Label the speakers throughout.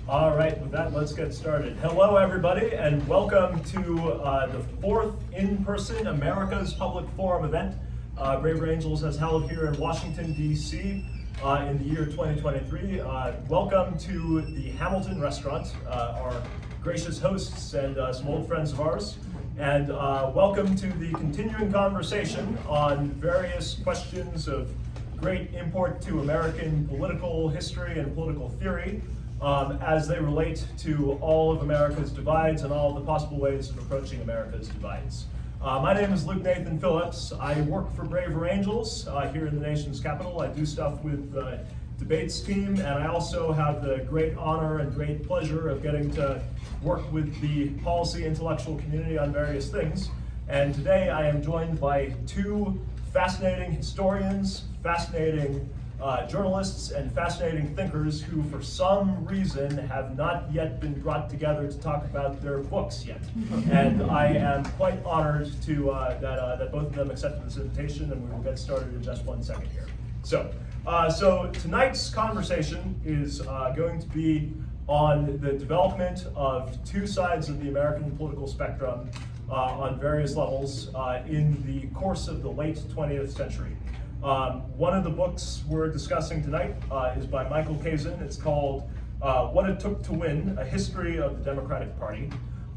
Speaker 1: All right, with that, let's get started. Hello, everybody, and welcome to the fourth in-person America's Public Forum event Braver Angels has held here in Washington, D.C. In the year 2023. Welcome to the Hamilton Restaurant, our gracious hosts and some old friends of ours. And welcome to the continuing conversation on various questions of great import to American political history and political theory as they relate to all of America's divides and all of the possible ways of approaching America's divides. My name is Luke Nathan Phillips. I work for Braver Angels here in the nation's capital. I do stuff with the debates team, and I also have the great honor and great pleasure of getting to work with the policy intellectual community on various things. And today I am joined by two fascinating historians, fascinating journalists, and fascinating thinkers who for some reason have not yet been brought together to talk about their books yet. And I am quite honored to that both of them accepted this invitation, and we will get started in just 1 second here. So tonight's conversation is going to be on the development of two sides of the American political spectrum on various levels in the course of the late 20th century. One of the books we're discussing tonight is by Michael Kazin. It's called What It Took to Win, A History of the Democratic Party.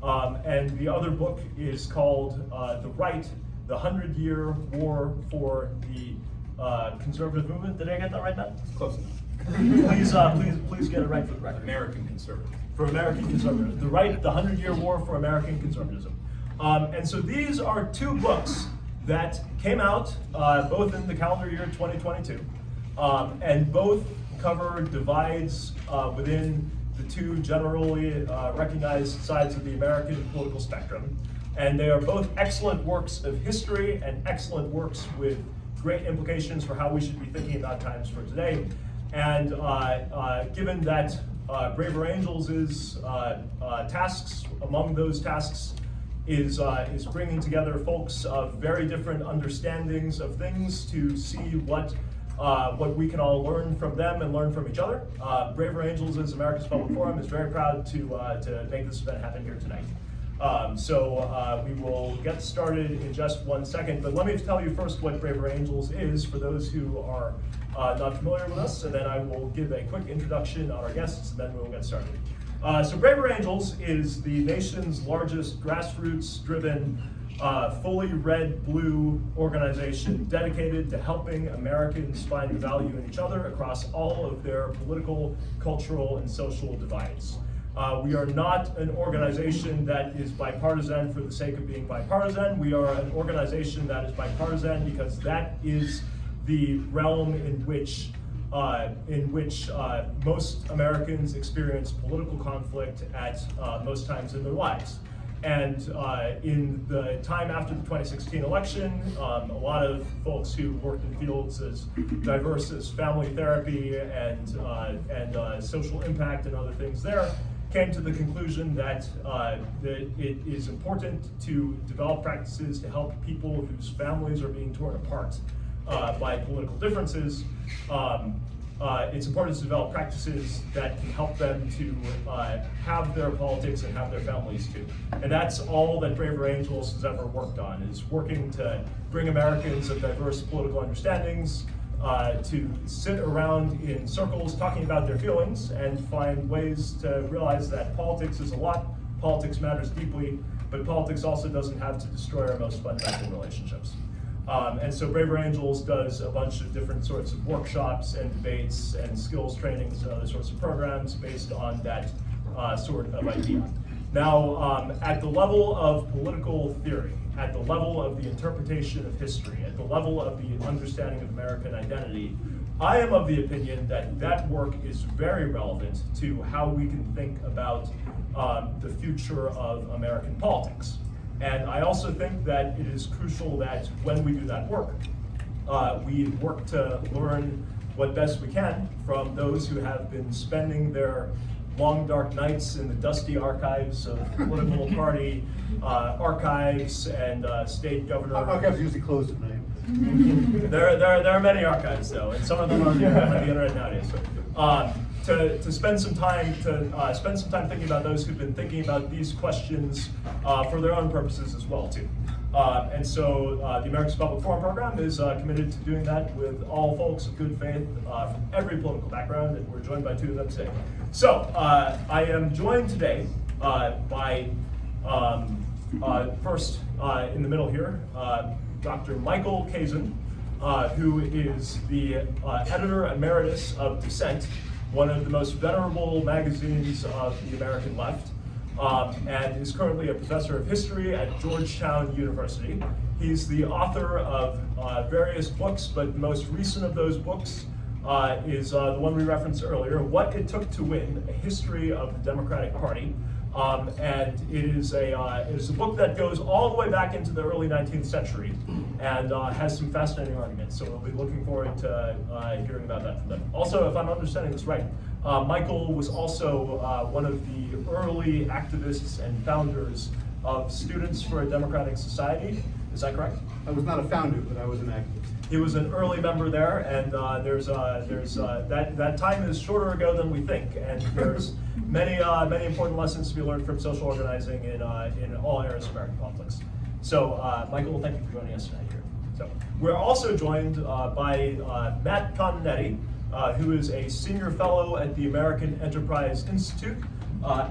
Speaker 1: And the other book is called The Right, the 100-Year War for the Conservative Movement. Did I get that right now?
Speaker 2: Close enough.
Speaker 1: Please get it right for the record.
Speaker 2: American Conservative.
Speaker 1: For American Conservatism. The Right, the 100-Year War for American Conservatism. And so these are two books that came out both in the calendar year 2022, and both cover divides within the two generally recognized sides of the American political spectrum. And they are both excellent works of history and excellent works with great implications for how we should be thinking about times for today. And given that Braver Angels' tasks, among those tasks, is bringing together folks of very different understandings of things to see what we can all learn from them and learn from each other. Braver Angels is America's Public Forum is very proud to make this event happen here tonight. So we will get started in just 1 second, but let me tell you first what Braver Angels is for those who are not familiar with us, and then I will give a quick introduction on our guests, and then we will get started. So Braver Angels is the nation's largest grassroots-driven, fully red-blue organization dedicated to helping Americans find value in each other across all of their political, cultural, and social divides. We are not an organization that is bipartisan for the sake of being bipartisan. We are an organization that is bipartisan because that is the realm in which most Americans experience political conflict at most times in their lives. And in the time after the 2016 election, a lot of folks who worked in fields as diverse as family therapy and social impact and other things there came to the conclusion that it is important to develop practices to help people whose families are being torn apart by political differences. It's important to develop practices that can help them to have their politics and have their families too. And that's all that Braver Angels has ever worked on, is working to bring Americans of diverse political understandings to sit around in circles talking about their feelings and find ways to realize that politics is a lot, politics matters deeply, but politics also doesn't have to destroy our most fundamental relationships. And so Braver Angels does a bunch of different sorts of workshops and debates and skills trainings and other sorts of programs based on that sort of idea. Now, at the level of political theory, at the level of the interpretation of history, at the level of the understanding of American identity, I am of the opinion that that work is very relevant to how we can think about the future of American politics. And I also think that it is crucial that when we do that work, we work to learn what best we can from those who have been spending their long dark nights in the dusty archives of political party archives and state governor.
Speaker 3: Archives are usually closed at night.
Speaker 1: There are many archives though, and some of them are on the internet nowadays. to spend some time thinking about those who've been thinking about these questions for their own purposes as well too. And so the American Public Forum program is committed to doing that with all folks of good faith from every political background, and we're joined by two of them today. So I am joined today by first in the middle here, Dr. Michael Kazin, who is the editor emeritus of Dissent, one of the most venerable magazines of the American left, and is currently a professor of history at Georgetown University. He's the author of various books, but the most recent of those books is the one we referenced earlier, What It Took to Win, A History of the Democratic Party. And it is a book that goes all the way back into the early 19th century and has some fascinating arguments. So we'll be looking forward to hearing about that from them. Also, if I'm understanding this right, Michael was also one of the early activists and founders of Students for a Democratic Society. Is that correct?
Speaker 2: I was not a founder, but I was an activist.
Speaker 1: He was an early member there, and that time is shorter ago than we think, and there's many important lessons to be learned from social organizing in all areas of American politics. So, Michael, thank you for joining us tonight here. So, we're also joined by Matt Continetti, who is a senior fellow at the American Enterprise Institute,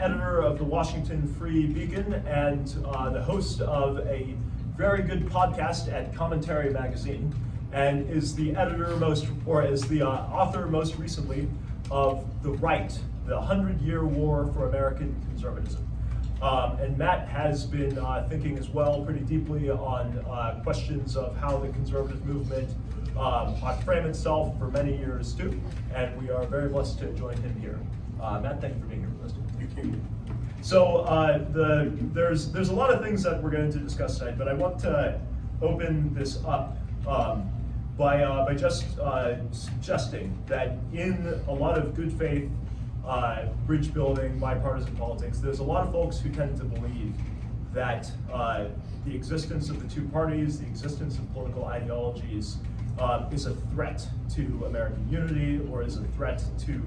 Speaker 1: editor of the Washington Free Beacon, and the host of a very good podcast at Commentary Magazine, and is the author most recently of The Right, the 100-Year War for American Conservatism. And Matt has been thinking as well pretty deeply on questions of how the conservative movement ought to frame itself for many years too, and we are very blessed to join him here. Matt, thank you for being here with us.
Speaker 2: Thank you.
Speaker 1: So there's a lot of things that we're going to discuss tonight, but I want to open this up by just suggesting that in a lot of good faith bridge building, bipartisan politics, there's a lot of folks who tend to believe that the existence of the two parties, the existence of political ideologies, is a threat to American unity, or is a threat to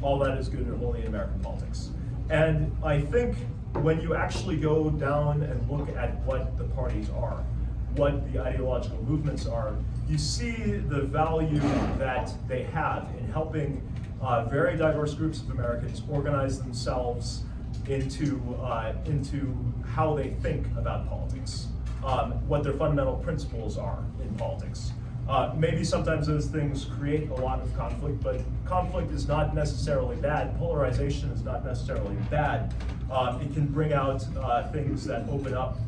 Speaker 1: all that is good and holy in American politics. And I think when you actually go down and look at what the parties are, what the ideological movements are, you see the value that they have in helping very diverse groups of Americans organize themselves into how they think about politics, what their fundamental principles are in politics. Maybe sometimes those things create a lot of conflict, but conflict is not necessarily bad. Polarization is not necessarily bad. It can bring out things that open up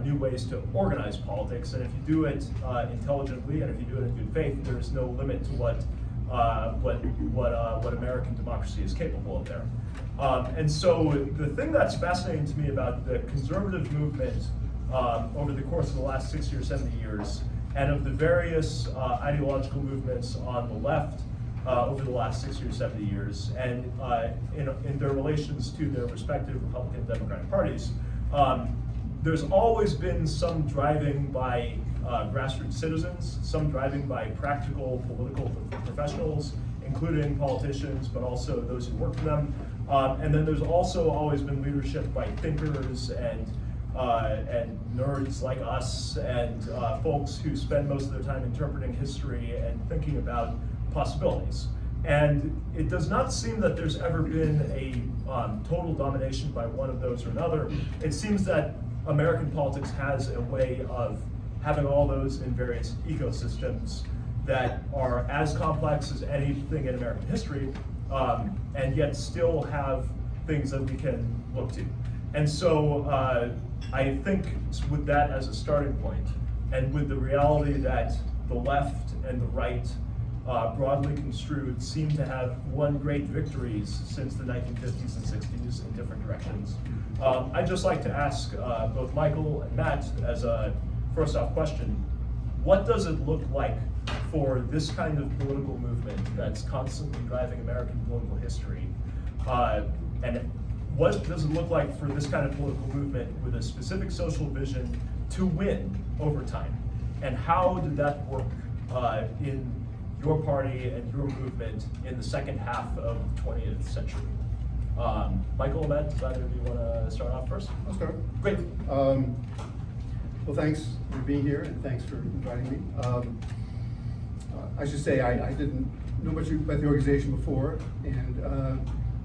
Speaker 1: new ways to organize politics, and if you do it intelligently, and if you do it in good faith, there's no limit to what American democracy is capable of there. And so the thing that's fascinating to me about the conservative movement over the course of the last 60 or 70 years, and of the various ideological movements on the left over the last 60 or 70 years, and in their relations to their respective Republican and Democratic parties, there's always been some driving by grassroots citizens, some driving by practical political professionals, including politicians, but also those who work for them. And then there's also always been leadership by thinkers and nerds like us, and folks who spend most of their time interpreting history and thinking about possibilities. And it does not seem that there's ever been a total domination by one of those or another. It seems that American politics has a way of having all those in various ecosystems that are as complex as anything in American history, and yet still have things that we can look to. And so I think with that as a starting point, and with the reality that the left and the right, broadly construed, seem to have won great victories since the 1950s and 60s in different directions, I'd just like to ask both Michael and Matt, as a first off question, what does it look like for this kind of political movement that's constantly driving American political history? And what does it look like for this kind of political movement with a specific social vision to win over time? And how did that work in your party and your movement in the second half of the 20th century. Michael, Ahmed, does either of you want to start off first?
Speaker 2: I'll start.
Speaker 1: Great.
Speaker 2: Well, thanks for being here, and thanks for inviting me. I should say I didn't know much about the organization before, and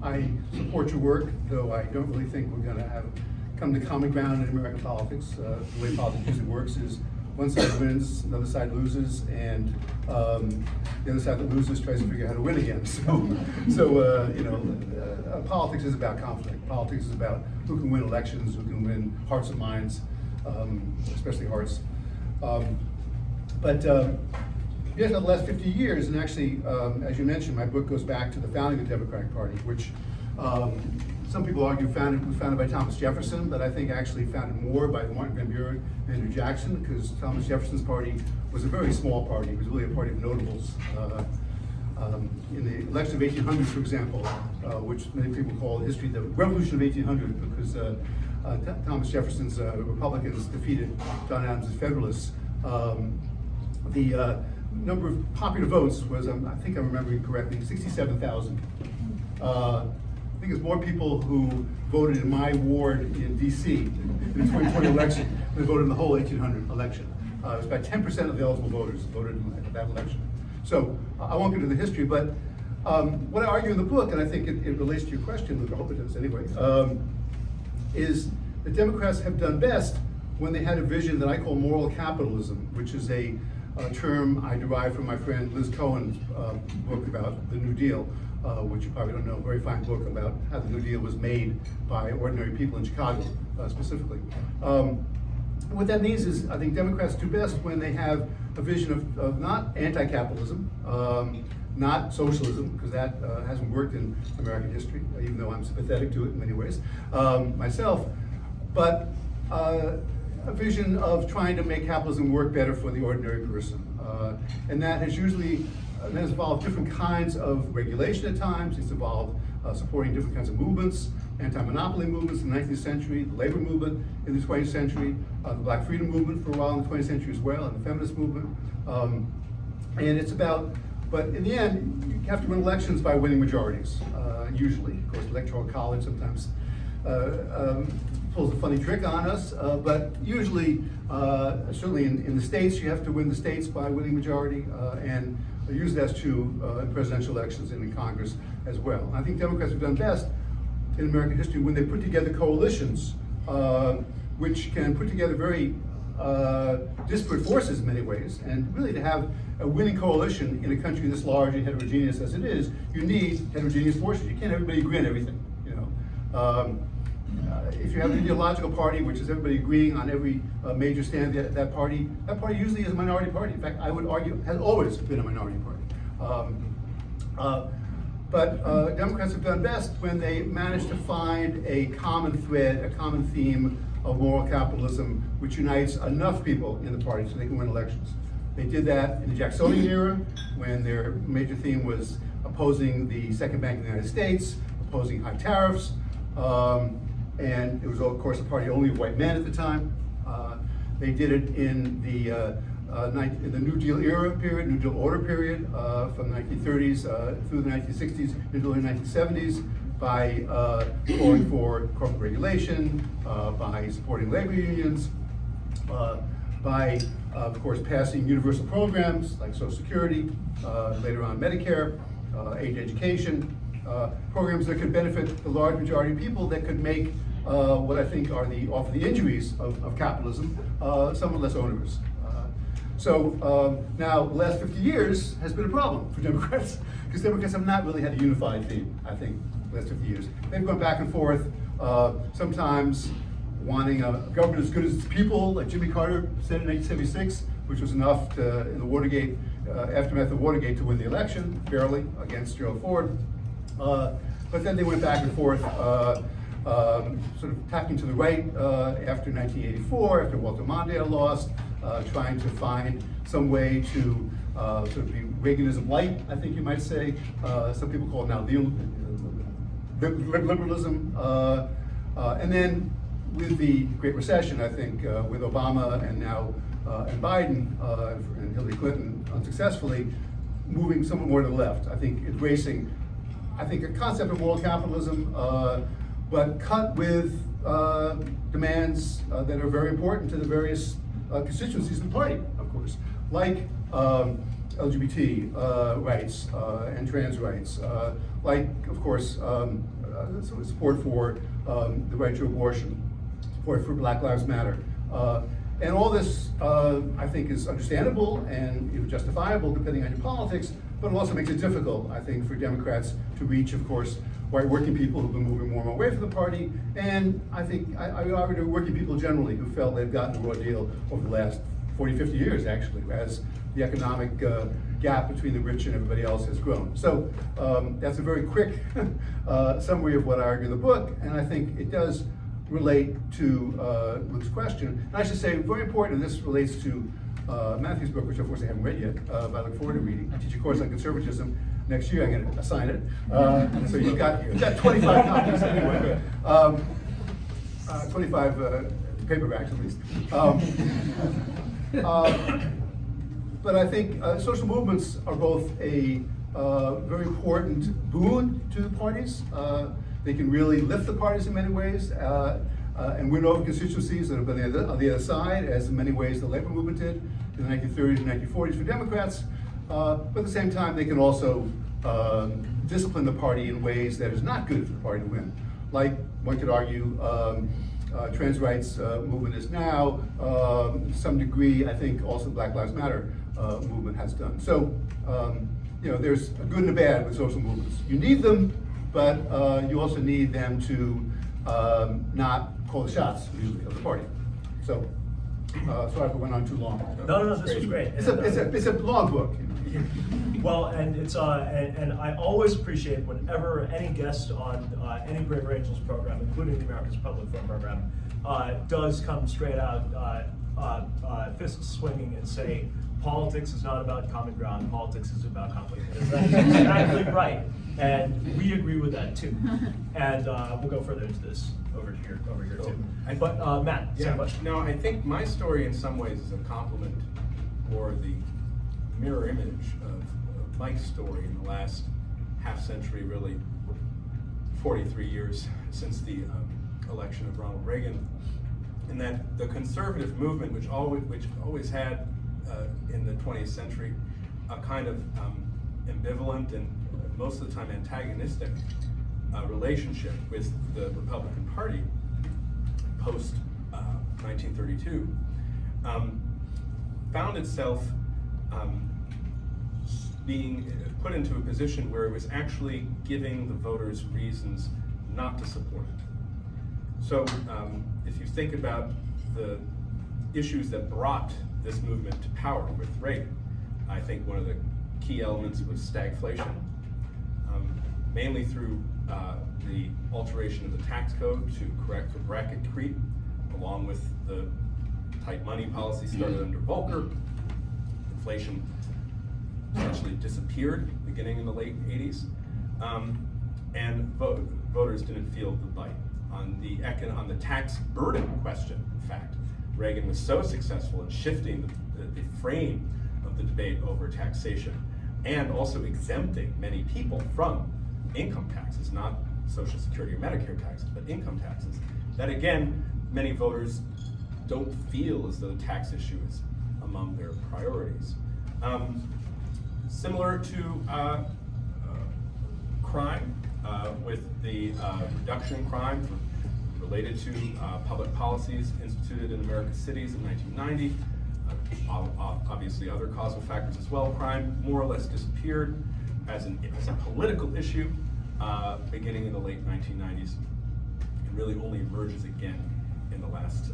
Speaker 2: I support your work, though I don't really think we're going to come to common ground in American politics. The way politics usually works is one side wins, another side loses, and the other side that loses tries to figure out how to win again. So politics is about conflict. Politics is about who can win elections, who can win hearts and minds, especially hearts. Yes, over the last 50 years, and actually, as you mentioned, my book goes back to the founding of the Democratic Party, which some people argue was founded by Thomas Jefferson, but I think actually founded more by Martin Van Buren and Andrew Jackson, because Thomas Jefferson's party was a very small party. It was really a party of notables. In the election of 1800, for example, which many people call history the Revolution of 1800, because Thomas Jefferson's Republicans defeated John Adams' Federalists. The number of popular votes was, I think I'm remembering correctly, 67,000. I think it's more people who voted in my ward in DC in the 2020 election than voted in the whole 1800 election. It was about 10% of the eligible voters voted in that election. So I won't get into the history, but what I argue in the book, and I think it relates to your question, Luke, I hope it does anyway, is that Democrats have done best when they had a vision that I call moral capitalism, which is a term I derived from my friend Liz Cohen's book about the New Deal, which you probably don't know, a very fine book about how the New Deal was made by ordinary people in Chicago, specifically. What that means is, I think Democrats do best when they have a vision of not anti-capitalism, not socialism, because that hasn't worked in American history, even though I'm sympathetic to it in many ways, myself, but a vision of trying to make capitalism work better for the ordinary person. And that has usually involved different kinds of regulation at times. It's involved supporting different kinds of movements, anti-monopoly movements in the 19th century, the labor movement in the 20th century, the Black freedom movement for a while in the 20th century as well, and the feminist movement. And it's about, but in the end, you have to win elections by winning majorities, usually. Of course, the Electoral College sometimes pulls a funny trick on us, but usually, certainly in the states, you have to win the states by winning majority, and usually that's true in presidential elections and in Congress as well. And I think Democrats have done best in American history when they put together coalitions, which can put together very disparate forces in many ways, and really to have a winning coalition in a country this large and heterogeneous as it is, you need heterogeneous forces. You can't everybody agree on everything, you know. If you have an ideological party, which is everybody agreeing on every major stand, that party usually is a minority party. In fact, I would argue has always been a minority party. But Democrats have done best when they manage to find a common thread, a common theme of moral capitalism, which unites enough people in the party so they can win elections. They did that in the Jacksonian era, when their major theme was opposing the second bank in the United States, opposing high tariffs, and it was, of course, a party only of white men at the time. They did it in the New Deal era period, New Deal order period, from the 1930s through the 1960s into the 1970s, by calling for corporate regulation, by supporting labor unions, by, of course, passing universal programs like Social Security, later on Medicare, age education, programs that could benefit the large majority of people, that could make what I think are often the injuries of capitalism somewhat less onerous. So now the last 50 years has been a problem for Democrats, because Democrats have not really had a unified theme, I think, the last 50 years. They've gone back and forth, sometimes wanting a government as good as its people, like Jimmy Carter said in 1976, which was enough to, in the Watergate, aftermath of Watergate, to win the election, barely, against Gerald Ford. But then they went back and forth, sort of tacking to the right after 1984, after Walter Mondale lost, trying to find some way to sort of be Reaganism light, I think you might say. Some people call it now liberalism. And then with the Great Recession, I think, with Obama and now and Biden and Hillary Clinton unsuccessfully, moving somewhat more to the left. I think embracing, a concept of moral capitalism, but cut with demands that are very important to the various constituencies of the party, of course, like LGBT rights and trans rights, like, of course, support for the right to abortion, support for Black Lives Matter. And all this, I think, is understandable and justifiable depending on your politics, but it also makes it difficult, I think, for Democrats to reach, of course, white working people who've been moving more and more away from the party, and I think, I argue working people generally who felt they've gotten a raw deal over the last 40, 50 years, actually, as the economic gap between the rich and everybody else has grown. So that's a very quick summary of what I argue in the book, and I think it does relate to Luke's question. And I should say, very important, and this relates to Matthew's book, which of course I haven't read yet, but I look forward to reading. I teach a course on conservatism next year. I'm going to assign it. So you've got 25 copies anyway. 25 paperbacks at least. But I think social movements are both a very important boon to parties. They can really lift the parties in many ways and win over constituencies that have been on the other side, as in many ways the labor movement did in the 1930s and 1940s for Democrats. But at the same time, they can also discipline the party in ways that is not good for the party to win. Like, one could argue, trans rights movement is now, to some degree, I think also the Black Lives Matter movement has done. So, there's a good and a bad with social movements. You need them, but you also need them to not call the shots, usually, of the party. So, sorry if I went on too long.
Speaker 1: No, this was great.
Speaker 2: It's a long book.
Speaker 1: Well, and it's and I always appreciate whenever any guest on any Braver Angels program, including the America's Public Forum program, does come straight out, fists swinging, and say, politics is not about common ground, politics is about conflict. That is exactly right, and we agree with that too. And we'll go further into this over here too. But Matt, same question.
Speaker 3: No, I think my story in some ways is a compliment or the mirror image of Mike's story in the last half century, really 43 years since the election of Ronald Reagan, and that the conservative movement, which always had in the 20th century a kind of ambivalent and most of the time antagonistic relationship with the Republican Party post 1932, found itself being put into a position where it was actually giving the voters reasons not to support it. So if you think about the issues that brought this movement to power with Reagan, I think one of the key elements was stagflation, mainly through the alteration of the tax code to correct for bracket creep, along with the tight money policy started under Volcker. Inflation essentially disappeared beginning in the late 80s, and voters didn't feel the bite. On the tax burden question, in fact, Reagan was so successful in shifting the frame of the debate over taxation and also exempting many people from income taxes, not Social Security or Medicare taxes, but income taxes, that again, many voters don't feel as though the tax issue is among their priorities. Similar to crime, with the reduction in crime related to public policies instituted in America's cities in 1990. Obviously other causal factors as well. Crime more or less disappeared as a political issue beginning in the late 1990s, and really only emerges again in the last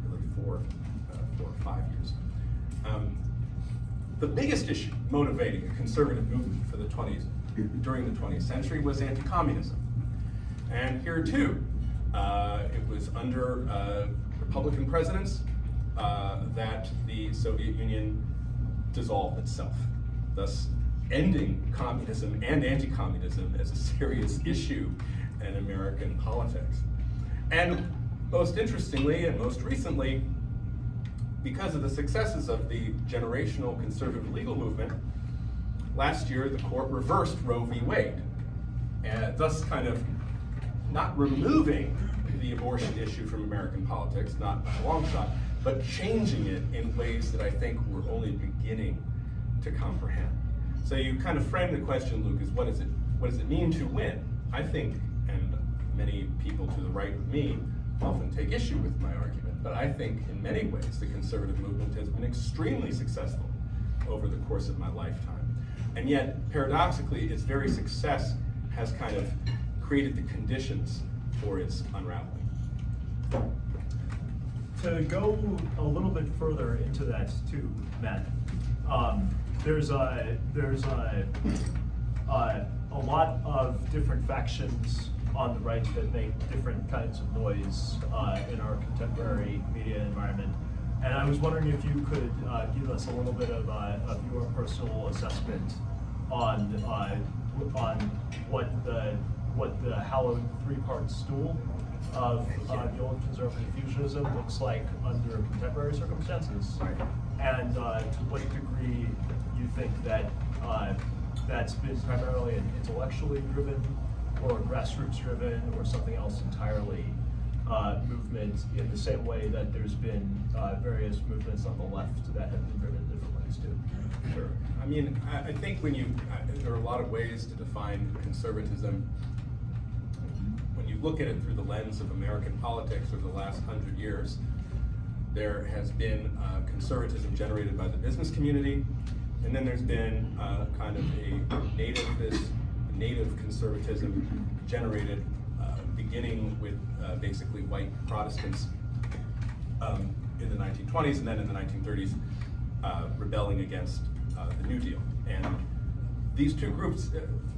Speaker 3: really four or 5 years. The biggest issue motivating a conservative movement for the 20s, during the 20th century, was anti-communism. And here too, it was under Republican presidents that the Soviet Union dissolved itself, thus ending communism and anti-communism as a serious issue in American politics. And most interestingly and most recently, because of the successes of the generational conservative legal movement, last year the court reversed Roe v. Wade, thus kind of not removing the abortion issue from American politics, not by a long shot, but changing it in ways that I think we're only beginning to comprehend. So you kind of frame the question, Luke, as what does it mean to win? I think, and many people to the right of me often take issue with my argument, but I think in many ways the conservative movement has been extremely successful over the course of my lifetime. And yet, paradoxically, its very success has kind of created the conditions for its unraveling.
Speaker 1: To go a little bit further into that too, Matt, there's a lot of different factions on the right that make different kinds of noise in our contemporary media environment. And I was wondering if you could give us a little bit of your personal assessment on what the hallowed three-part stool of the old conservative fusionism looks like under contemporary circumstances, and to what degree you think that that's been primarily an intellectually driven or grassroots driven or something else entirely movement, in the same way that there's been various movements on the left that have been driven in different ways too.
Speaker 3: Sure. I mean, I think there are a lot of ways to define conservatism. When you look at it through the lens of American politics over the last 100 years, there has been conservatism generated by the business community, and then there's been kind of a native conservatism generated beginning with basically white Protestants in the 1920s, and then in the 1930s rebelling against the New Deal. And these two groups,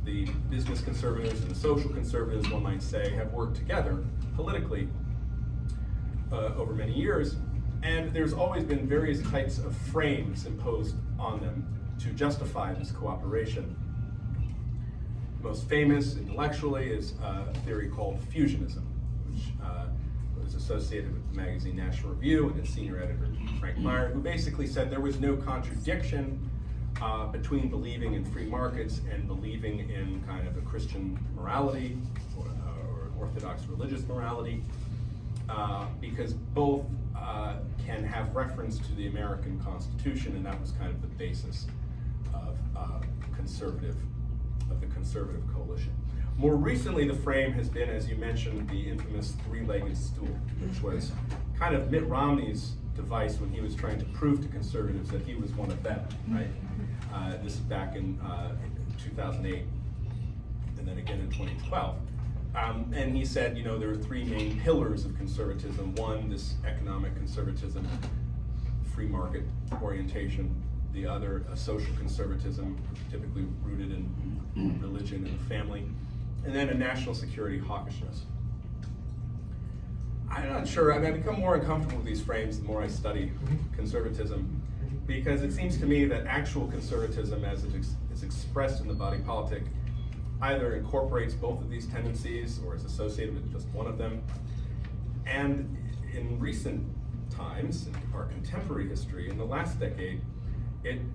Speaker 3: the business conservatives and the social conservatives, one might say, have worked together politically over many years, and there's always been various types of frames imposed on them to justify this cooperation. Most famous intellectually is a theory called fusionism, which was associated with the magazine National Review and its senior editor, Frank Meyer, who basically said there was no contradiction between believing in free markets and believing in kind of a Christian morality or Orthodox religious morality, because both can have reference to the American Constitution, and that was kind of the basis of the conservative coalition. More recently, the frame has been, as you mentioned, the infamous three-legged stool, which was kind of Mitt Romney's device when he was trying to prove to conservatives that he was one of them, right? This is back in 2008, and then again in 2012. And he said, there are three main pillars of conservatism. One, this economic conservatism, free market orientation. The other, a social conservatism, typically rooted in religion and family. And then a national security hawkishness. I'm not sure. I've become more uncomfortable with these frames the more I study conservatism, because it seems to me that actual conservatism, as it is expressed in the body politic, either incorporates both of these tendencies or is associated with just one of them. And in recent times, in our contemporary history, in the last decade,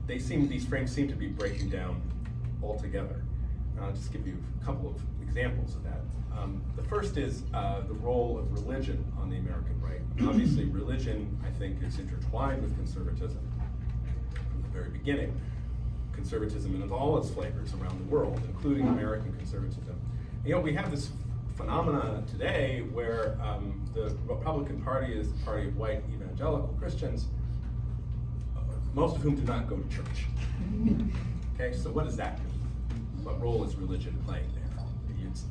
Speaker 3: these frames seem to be breaking down altogether. I'll just give you a couple of examples of that. The first is the role of religion on the American right. Obviously, religion, I think, is intertwined with conservatism from the very beginning. Conservatism in all its flavors around the world, including American conservatism. We have this phenomena today where the Republican Party is the party of white evangelical Christians, most of whom do not go to church. Okay, so what does that mean? What role is religion playing there?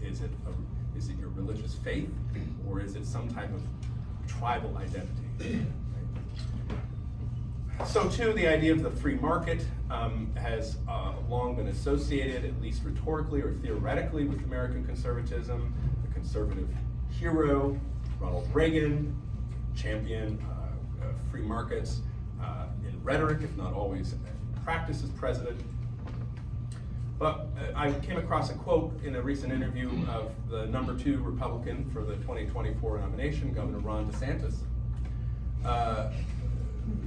Speaker 3: Is it your religious faith, or is it some type of tribal identity? Right? So too, the idea of the free market has long been associated, at least rhetorically or theoretically, with American conservatism. The conservative hero, Ronald Reagan, championed free markets in rhetoric, if not always in practice as president. But I came across a quote in a recent interview of the #2 Republican for the 2024 nomination, Governor Ron DeSantis,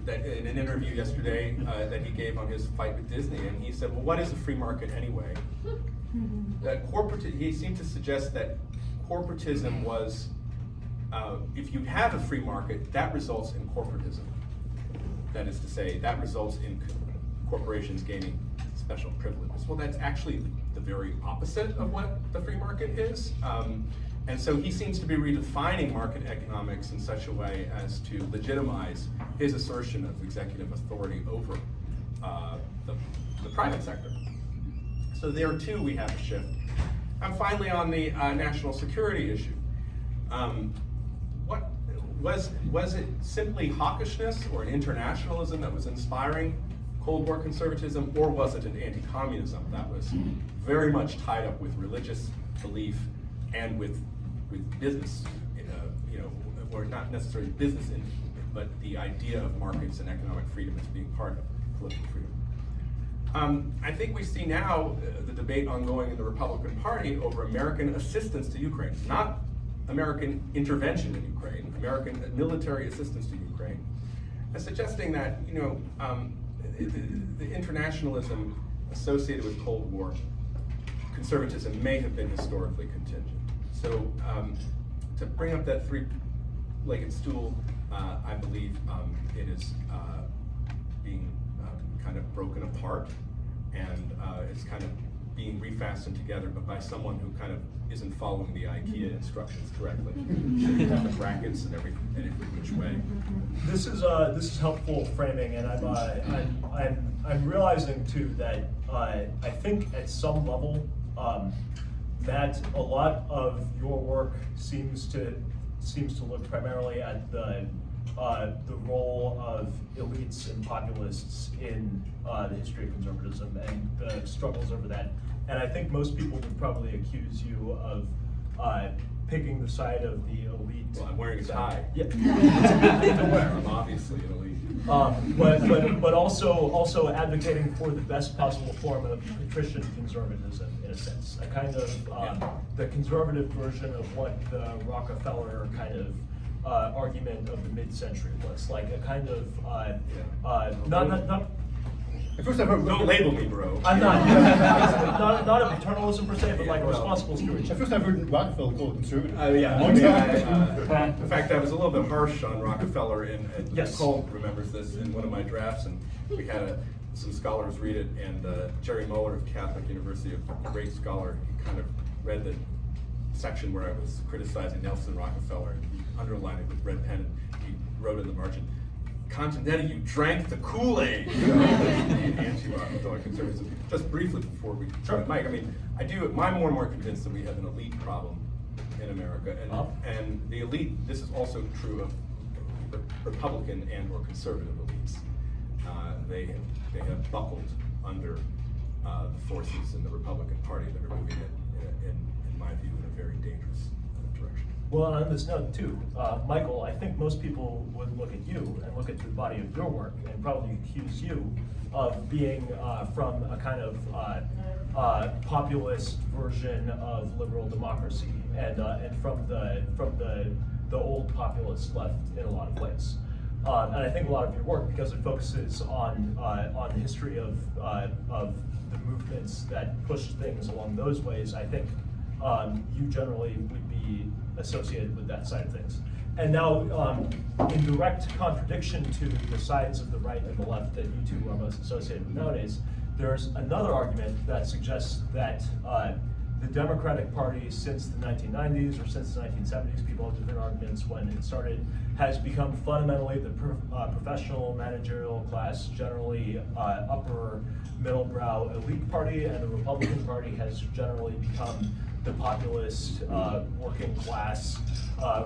Speaker 3: that in an interview yesterday that he gave on his fight with Disney, and he said, well, what is a free market anyway? He seemed to suggest that corporatism was, if you have a free market, that results in corporatism. That is to say, that results in corporations gaining special privileges. Well, that's actually the very opposite of what the free market is. And so he seems to be redefining market economics in such a way as to legitimize his assertion of executive authority over the private sector. So there too we have a shift. And finally, on the national security issue, what was it simply hawkishness or an internationalism that was inspiring Cold War conservatism, or was it an anti-communism that was very much tied up with religious belief and with business, or not necessarily business, but the idea of markets and economic freedom as being part of political freedom? I think we see now the debate ongoing in the Republican Party over American assistance to Ukraine, not American intervention in Ukraine, American military assistance to Ukraine, and suggesting that the internationalism associated with Cold War conservatism may have been historically contingent. So to bring up that three-legged stool, I believe it is being kind of broken apart, and it's kind of being refastened together, but by someone who kind of isn't following the IKEA instructions correctly. Should have the brackets and every which way.
Speaker 1: This is helpful framing, and I'm realizing too that I think at some level, Matt, a lot of your work seems to look primarily at the role of elites and populists in the history of conservatism and the struggles over that. And I think most people would probably accuse you of picking the side of the elite.
Speaker 3: Well, I'm wearing a tie.
Speaker 1: Yeah, it's a good thing to wear.
Speaker 3: I'm obviously an elite.
Speaker 1: But also advocating for the best possible form of patrician conservatism, in a sense, a kind of the conservative version of what the Rockefeller kind of argument of the mid-century was, like a kind of not.
Speaker 2: At first I've heard,
Speaker 3: Don't label me, bro.
Speaker 1: I'm not a paternalism per se, but like a responsible stewardship.
Speaker 2: At first I've heard Rockefeller called conservative.
Speaker 3: In fact, I was a little bit harsh on Rockefeller, and
Speaker 1: Yes.
Speaker 3: Cole remembers this in one of my drafts, and we had some scholars read it, and Jerry Muller of Catholic University, a great scholar, he kind of read the section where I was criticizing Nelson Rockefeller, and he underlined it with red pen, and he wrote in the margin, Continetti, you drank the Kool-Aid. Anti-Rockefeller conservatism. Just briefly before we start, Mike, I mean, I'm more and more convinced that we have an elite problem in America, and the elite, this is also true of Republican and or conservative elites. They have buckled under the forces in the Republican Party that are moving in my view, in a very dangerous direction.
Speaker 1: Well, on this note too, Michael, I think most people would look at you and look at the body of your work and probably accuse you of being from a kind of populist version of liberal democracy, and from the old populist left in a lot of ways. And I think a lot of your work, because it focuses on the history of the movements that pushed things along those ways, I think you generally would be associated with that side of things. And now, in direct contradiction to the sides of the right and the left that you two are most associated with nowadays, there's another argument that suggests that the Democratic Party since the 1990s or since the 1970s, people have different arguments when it started, has become fundamentally the professional managerial class, generally upper middle brow elite party, and the Republican Party has generally become the populist working class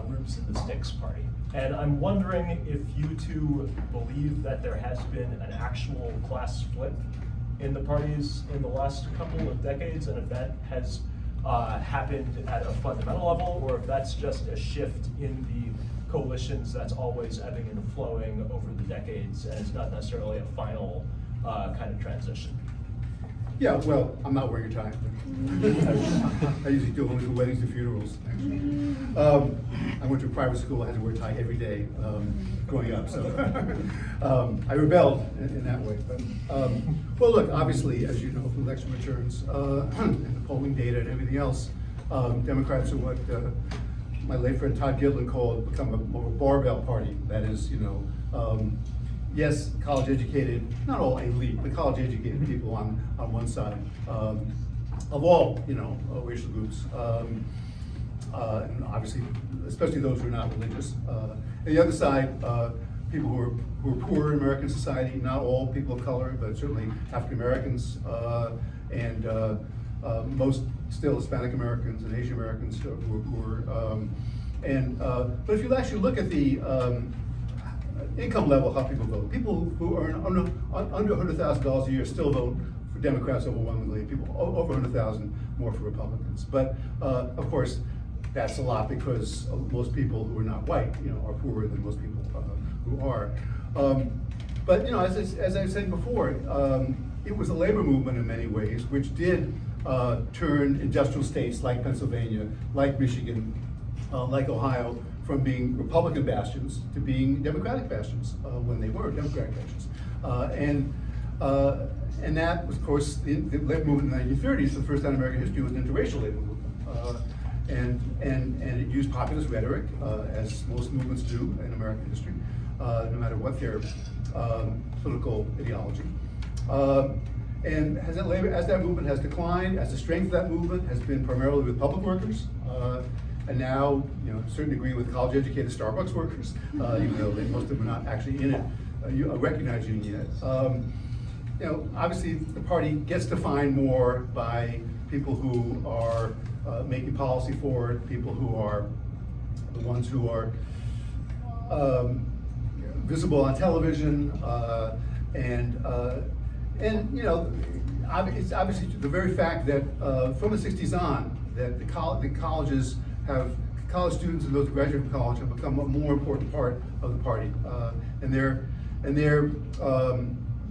Speaker 1: roots in the sticks party. And I'm wondering if you two believe that there has been an actual class split in the parties in the last couple of decades, and if that has happened at a fundamental level, or if that's just a shift in the coalitions that's always ebbing and flowing over the decades, and it's not necessarily a final kind of transition.
Speaker 2: Yeah, well, I'm not wearing a tie. I usually do only for weddings and funerals, actually. I went to a private school, I had to wear a tie every day growing up, so I rebelled in that way. But, well, look, obviously, as you know from election returns and the polling data and everything else, Democrats are what my late friend Todd Gidlin called become a more barbell party. That is, yes, college educated, not all elite, but college educated people on one side of all, racial groups. And obviously, especially those who are not religious. And the other side, people who are poor in American society, not all people of color, but certainly African Americans, and most still Hispanic Americans and Asian Americans who are poor. But if you actually look at the income level, how people vote, people who earn under $100,000 a year still vote for Democrats overwhelmingly. People over 100,000 more for Republicans. But of course, that's a lot because most people who are not white, are poorer than most people who are. But as I said before, it was a labor movement in many ways, which did turn industrial states like Pennsylvania, like Michigan, like Ohio, from being Republican bastions to being Democratic bastions when they were Democratic bastions. And that was, of course, the labor movement in the 1930s, for the first time in American history, was an interracial labor movement. And it used populist rhetoric, as most movements do in American history, no matter what their political ideology. And as that movement has declined, as the strength of that movement has been primarily with public workers, and now, to a certain degree, with college-educated Starbucks workers, even though most of them are not actually in it, recognizing it yet. Obviously, the party gets defined more by people who are making policy for it, people who are the ones who are visible on television, and it's obviously the very fact that from the 60s on, that the colleges college students and those who graduate from college have become a more important part of the party, and their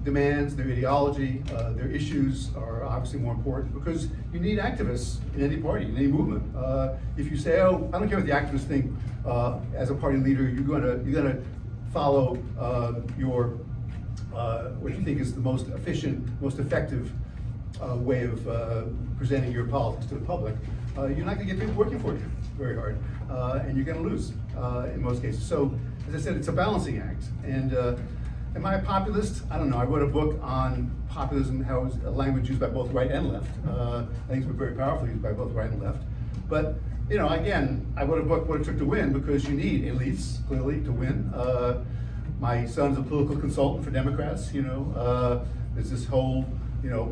Speaker 2: demands, their ideology, their issues are obviously more important because you need activists in any party, in any movement. If you say, "Oh, I don't care what the activists think," as a party leader, you're gonna follow your what you think is the most efficient, most effective way of presenting your politics to the public. You're not going to get people working for you very hard, and you're going to lose in most cases. So, as I said, it's a balancing act. And am I a populist? I don't know. I wrote a book on populism, how it's a language used by both right and left. I think it's been very powerfully used by both right and left. But again, I wrote a book, What It Took to Win, because you need elites, clearly, to win. My son's a political consultant for Democrats. There's this whole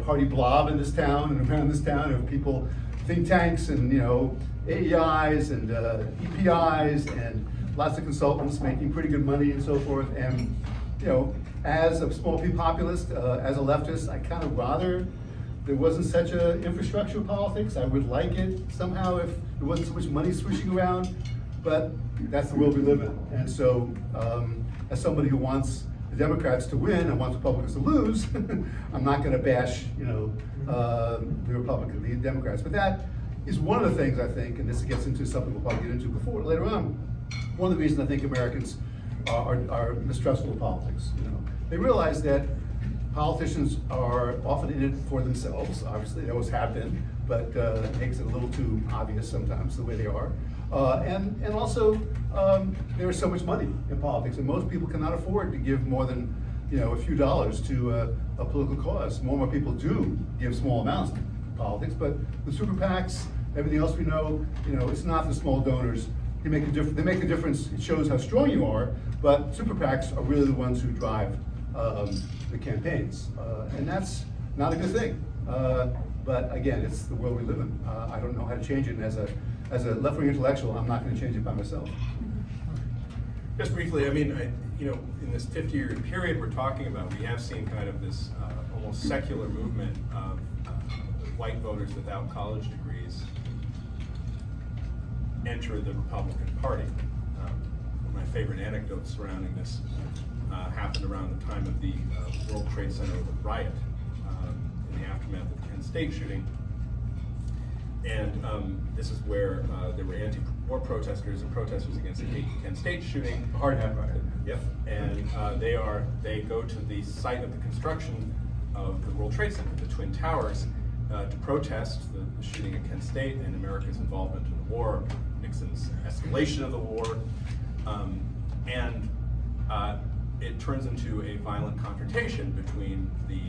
Speaker 2: party blob in this town and around this town of people, think tanks and AEIs and EPIs and lots of consultants making pretty good money and so forth. And as a small p populist, as a leftist, I kind of rather there wasn't such an infrastructure of politics. I would like it somehow if there wasn't so much money swishing around, but that's the world we live in. And so, as somebody who wants the Democrats to win and wants Republicans to lose, I'm not going to bash, the the Democrats. But that is one of the things I think, and this gets into something we'll probably get into later on. One of the reasons I think Americans are mistrustful of politics. They realize that politicians are often in it for themselves. Obviously, they always have been, but it makes it a little too obvious sometimes the way they are. And also, there is so much money in politics, and most people cannot afford to give more than a few dollars to a political cause. More and more people do give small amounts to politics, but the super PACs, everything else we know, it's not the small donors. They make a difference. It shows how strong you are, but super PACs are really the ones who drive the campaigns, and that's not a good thing. But again, it's the world we live in. I don't know how to change it, and as a left-wing intellectual, I'm not going to change it by myself.
Speaker 3: Just briefly, in this 50-year period we're talking about, we have seen kind of this almost secular movement of white voters without college degrees enter the Republican Party. One of my favorite anecdotes surrounding this happened around the time of the World Trade Center riot in the aftermath aftermath of the Kent State shooting. And this is where there were anti-war protesters and protesters against the Kent State shooting.
Speaker 2: Hard hat riot.
Speaker 3: Yep, and they go to the site of the construction of the World Trade Center, the Twin Towers, to protest the shooting at Kent State and America's involvement in the war, Nixon's escalation of the war, and it turns into a violent confrontation between the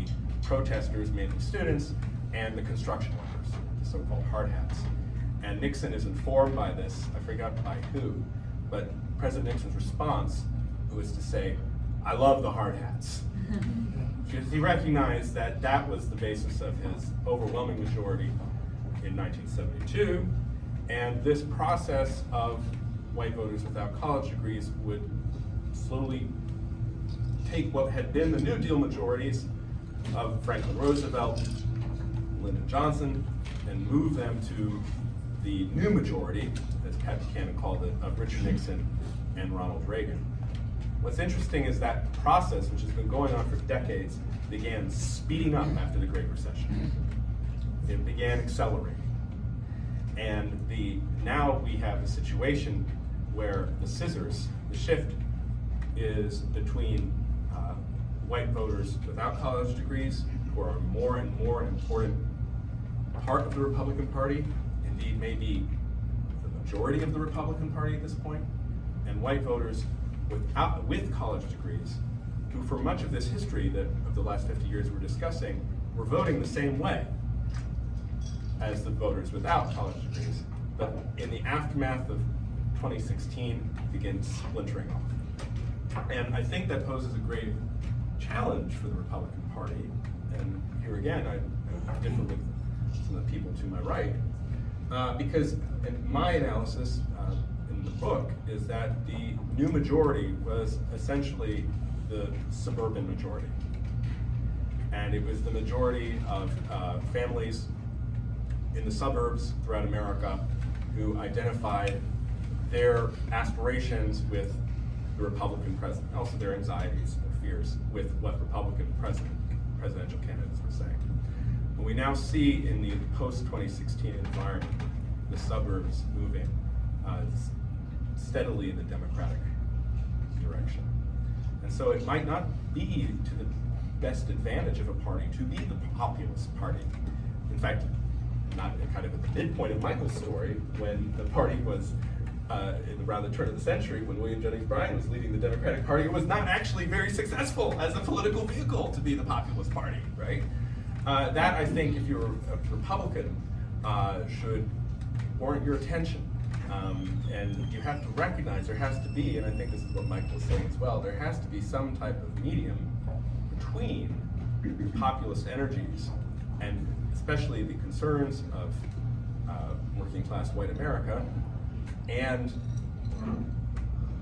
Speaker 3: protesters, mainly students, and the construction workers, the so-called hard hats. And Nixon is informed by this, I forgot by who, but President Nixon's response was to say, "I love the hard hats." Because he recognized that that was the basis of his overwhelming majority in 1972, and this process of white voters without college degrees would slowly take what had been the New Deal majorities of Franklin Roosevelt, Lyndon Johnson, and move them to the new majority, as Pat Buchanan called it, of Richard Nixon and Ronald Reagan. What's interesting is that process, which has been going on for decades, began speeding up after the Great Recession. It began accelerating. And now we have a situation where the scissors, the shift, is between white voters without college degrees, who are more and more an important part of the Republican Party, indeed maybe the majority of the Republican Party at this point, and white voters with college degrees, who for much of this history of the last 50 years we're discussing, were voting the same way as the voters without college degrees, but in the aftermath of 2016 begins splintering off. And I think that poses a great challenge for the Republican Party, and here again I differ with some of the people to my right, because in my analysis in the book is that the new majority was essentially the suburban majority. And it was the majority of families in the suburbs throughout America who identified their aspirations with the Republican president, also their anxieties and fears with what Republican presidential candidates were saying. And we now see in the post-2016 environment the suburbs moving steadily in the Democratic direction. And so it might not be to the best advantage of a party to be the populist party. In fact, not kind of at the midpoint of Michael's story, when the party was around the turn of the century, when William Jennings Bryan was leading the Democratic Party, it was not actually very successful as a political vehicle to be the populist party, right? That, I think, if you're a Republican, should warrant your attention. And you have to recognize there has to be, and I think this is what Michael was saying as well, there has to be some type of medium between populist energies and especially the concerns of working class white America and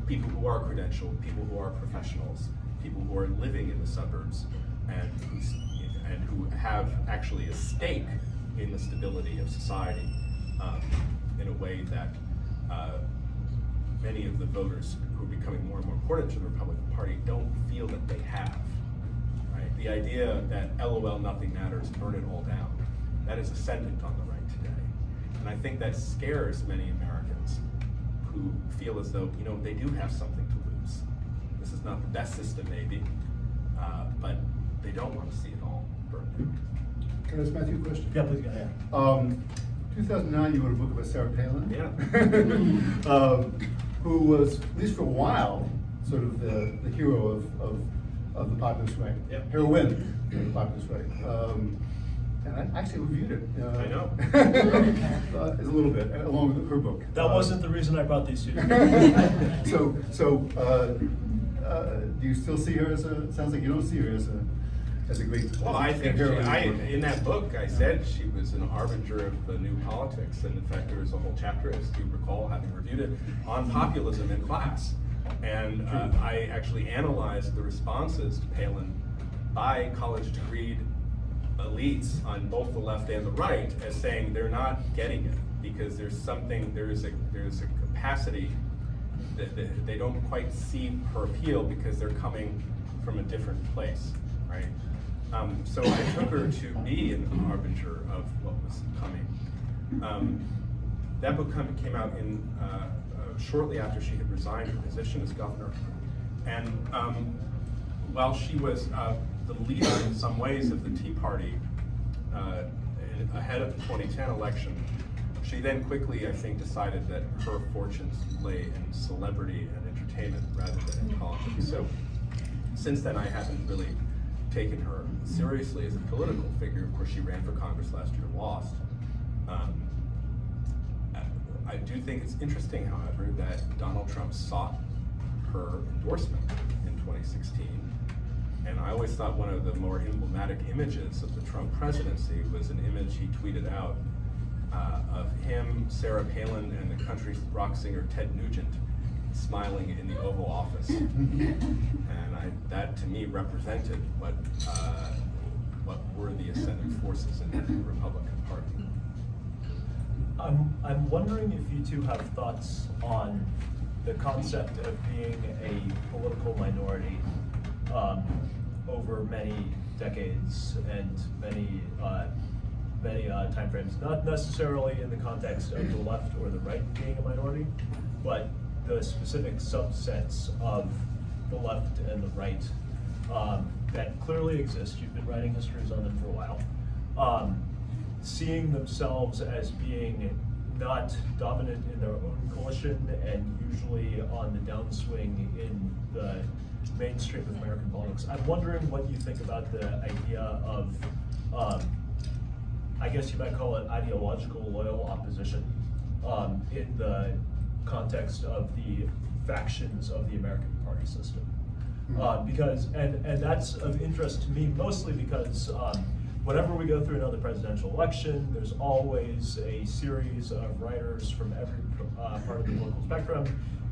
Speaker 3: people who are credentialed, people who are professionals, people who are living in the suburbs and who have actually a stake in the stability of society in a way that many of the voters who are becoming more and more important to the Republican Party don't feel that they have. Right? The idea that LOL, nothing matters, burn it all down, that is ascendant on the right today. And I think that scares many Americans who feel as though, they do have something to lose. This is not the best system maybe, but they don't want to see it all burned down.
Speaker 2: Can I ask Matthew a question?
Speaker 1: Yeah, please go ahead.
Speaker 2: 2009, you wrote a book about Sarah Palin.
Speaker 3: Yeah.
Speaker 2: Who was, at least for a while, sort of the hero of the populist right.
Speaker 3: Yep.
Speaker 2: Heroine of the populist right. And I actually reviewed it.
Speaker 3: I know.
Speaker 2: It's a little bit, along with her book.
Speaker 1: That wasn't the reason I brought these two.
Speaker 2: So, do you still see her as sounds like you don't see her as a great.
Speaker 3: Well, I think
Speaker 2: heroine.
Speaker 3: in that book I said she was an harbinger of the new politics, and in fact there was a whole chapter, as you recall, having reviewed it, on populism in class. And I actually analyzed the responses to Palin by college-degreed elites on both the left and the right as saying they're not getting it because there's a capacity that they don't quite see her appeal because they're coming from a different place, right? So I took her to be an harbinger of what was coming. That book came out in shortly after she had resigned her position as governor. And while she was the leader in some ways of the Tea Party ahead of the 2010 election, she then quickly, I think, decided that her fortunes lay in celebrity and entertainment rather than in politics. So since then, I haven't really taken her seriously as a political figure. Of course, she ran for Congress last year and lost. I do think it's interesting, however, that Donald Trump sought her endorsement in 2016. And I always thought one of the more emblematic images of the Trump presidency was an image he tweeted out of him, Sarah Palin, and the country rock singer Ted Nugent smiling in the Oval Office. And that to me represented what were the ascending forces in the Republican Party.
Speaker 1: I'm wondering if you two have thoughts on the concept of being a political minority over many decades and many timeframes, not necessarily in the context of the left or the right being a minority, but the specific subsets of the left and the right that clearly exist. You've been writing histories on them for a while. Seeing themselves as being not dominant in their own coalition and usually on the downswing in the mainstream of American politics. I'm wondering what you think about the idea of, I guess you might call it ideological loyal opposition in the context of the factions of the American party system. Because that's of interest to me mostly because whenever we go through another presidential election, there's always a series of writers from every part of the political spectrum,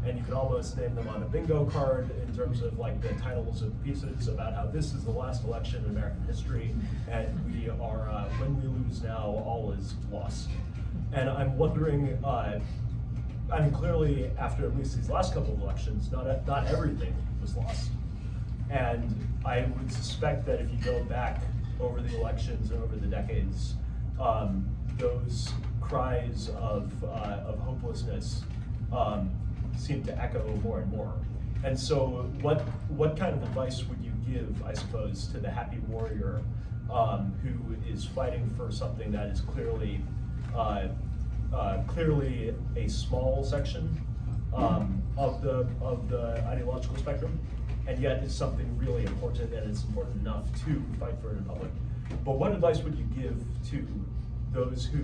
Speaker 1: and you can almost name them on a bingo card in terms of like the titles of pieces about how this is the last election in American history, and we are, when we lose now, all is lost. And I'm wondering, I mean, clearly after at least these last couple of elections, not everything was lost. And I would suspect that if you go back over the elections and over the decades, those cries of hopelessness seem to echo more and more. And so what kind of advice would you give, I suppose, to the happy warrior who is fighting for something that is clearly a small section of the ideological spectrum, and yet is something really important, and it's important enough to fight for it in public. But what advice would you give to those who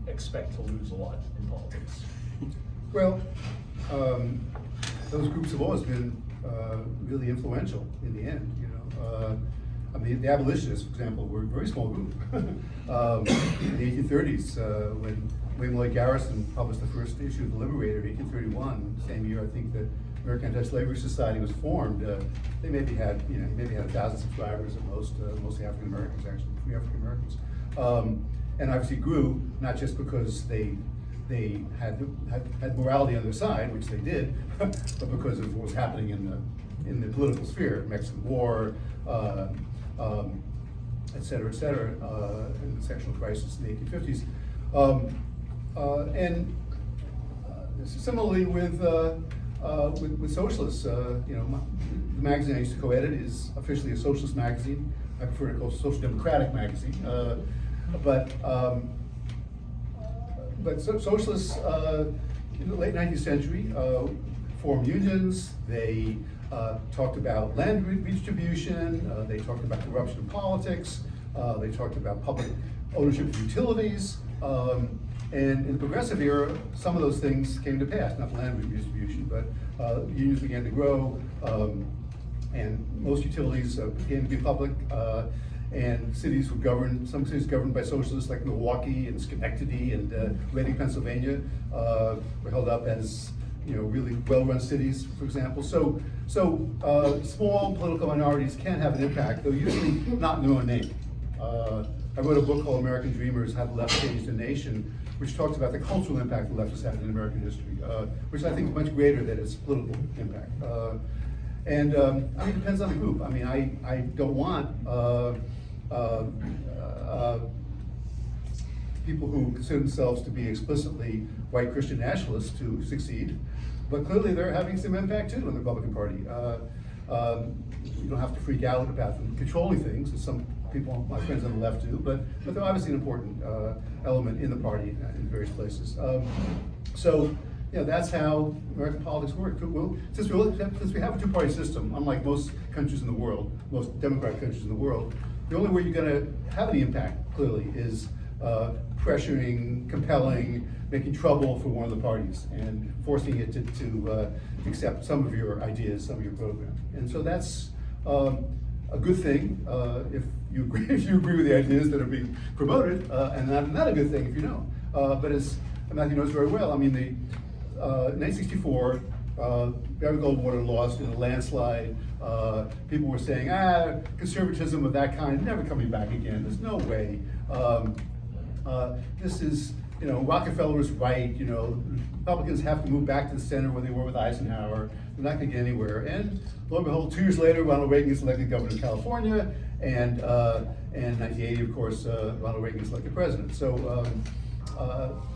Speaker 1: expect to lose a lot in politics?
Speaker 2: Well, those groups have always been really influential in the end. You know, I mean, the abolitionists, for example, were a very small group. In the 1830s, when William Lloyd Garrison published the first issue of the Liberator in 1831, same year I think that American Anti-Slavery Society was formed. They maybe had, maybe had 1,000 subscribers at most, mostly African Americans, actually, free African Americans, and obviously grew not just because they had morality on their side, which they did, but because of what was happening in the political sphere, Mexican War, et cetera, and the sexual crisis in the 1850s, and similarly with socialists. The magazine I used to co-edit is officially a socialist magazine. I prefer to call it a social democratic magazine. But socialists in the late 19th century formed unions. They talked about land redistribution. They talked about corruption in politics. They talked about public ownership of utilities. And in the progressive era, some of those things came to pass, not land redistribution, but unions began to grow, and most utilities began to be public, and cities were governed, some cities governed by socialists like Milwaukee and Schenectady and Reading, Pennsylvania, were held up as really well-run cities, for example. So small political minorities can have an impact, though usually not in their own name. I wrote a book called American Dreamers, How the Left Changed the Nation, which talks about the cultural impact the left has had in American history, which I think is much greater than its political impact. I mean, it depends on the group. I mean, I don't want people who consider themselves to be explicitly white Christian nationalists to succeed, but clearly they're having some impact too in the Republican Party. You don't have to freak out about them controlling things, as some people, my friends on the left do, but they're obviously an important element in the party in various places. So, that's how American politics work. Well, since we have a two-party system, unlike most countries in the world, most democratic countries in the world, the only way you're going to have any impact, clearly, is pressuring, compelling, making trouble for one of the parties, and forcing it to accept some of your ideas, some of your program. And so that's a good thing if you agree with the ideas that are being promoted, and not a good thing if you don't. But as Matthew knows very well, I mean, in 1964, Barry Goldwater lost in a landslide. People were saying, conservatism of that kind never coming back again. There's no way. This is, Rockefeller was right. Republicans have to move back to the center where they were with Eisenhower. They're not going to get anywhere. And lo and behold, 2 years later, Ronald Reagan gets elected governor of California, and in 1980, of course, Ronald Reagan gets elected president. So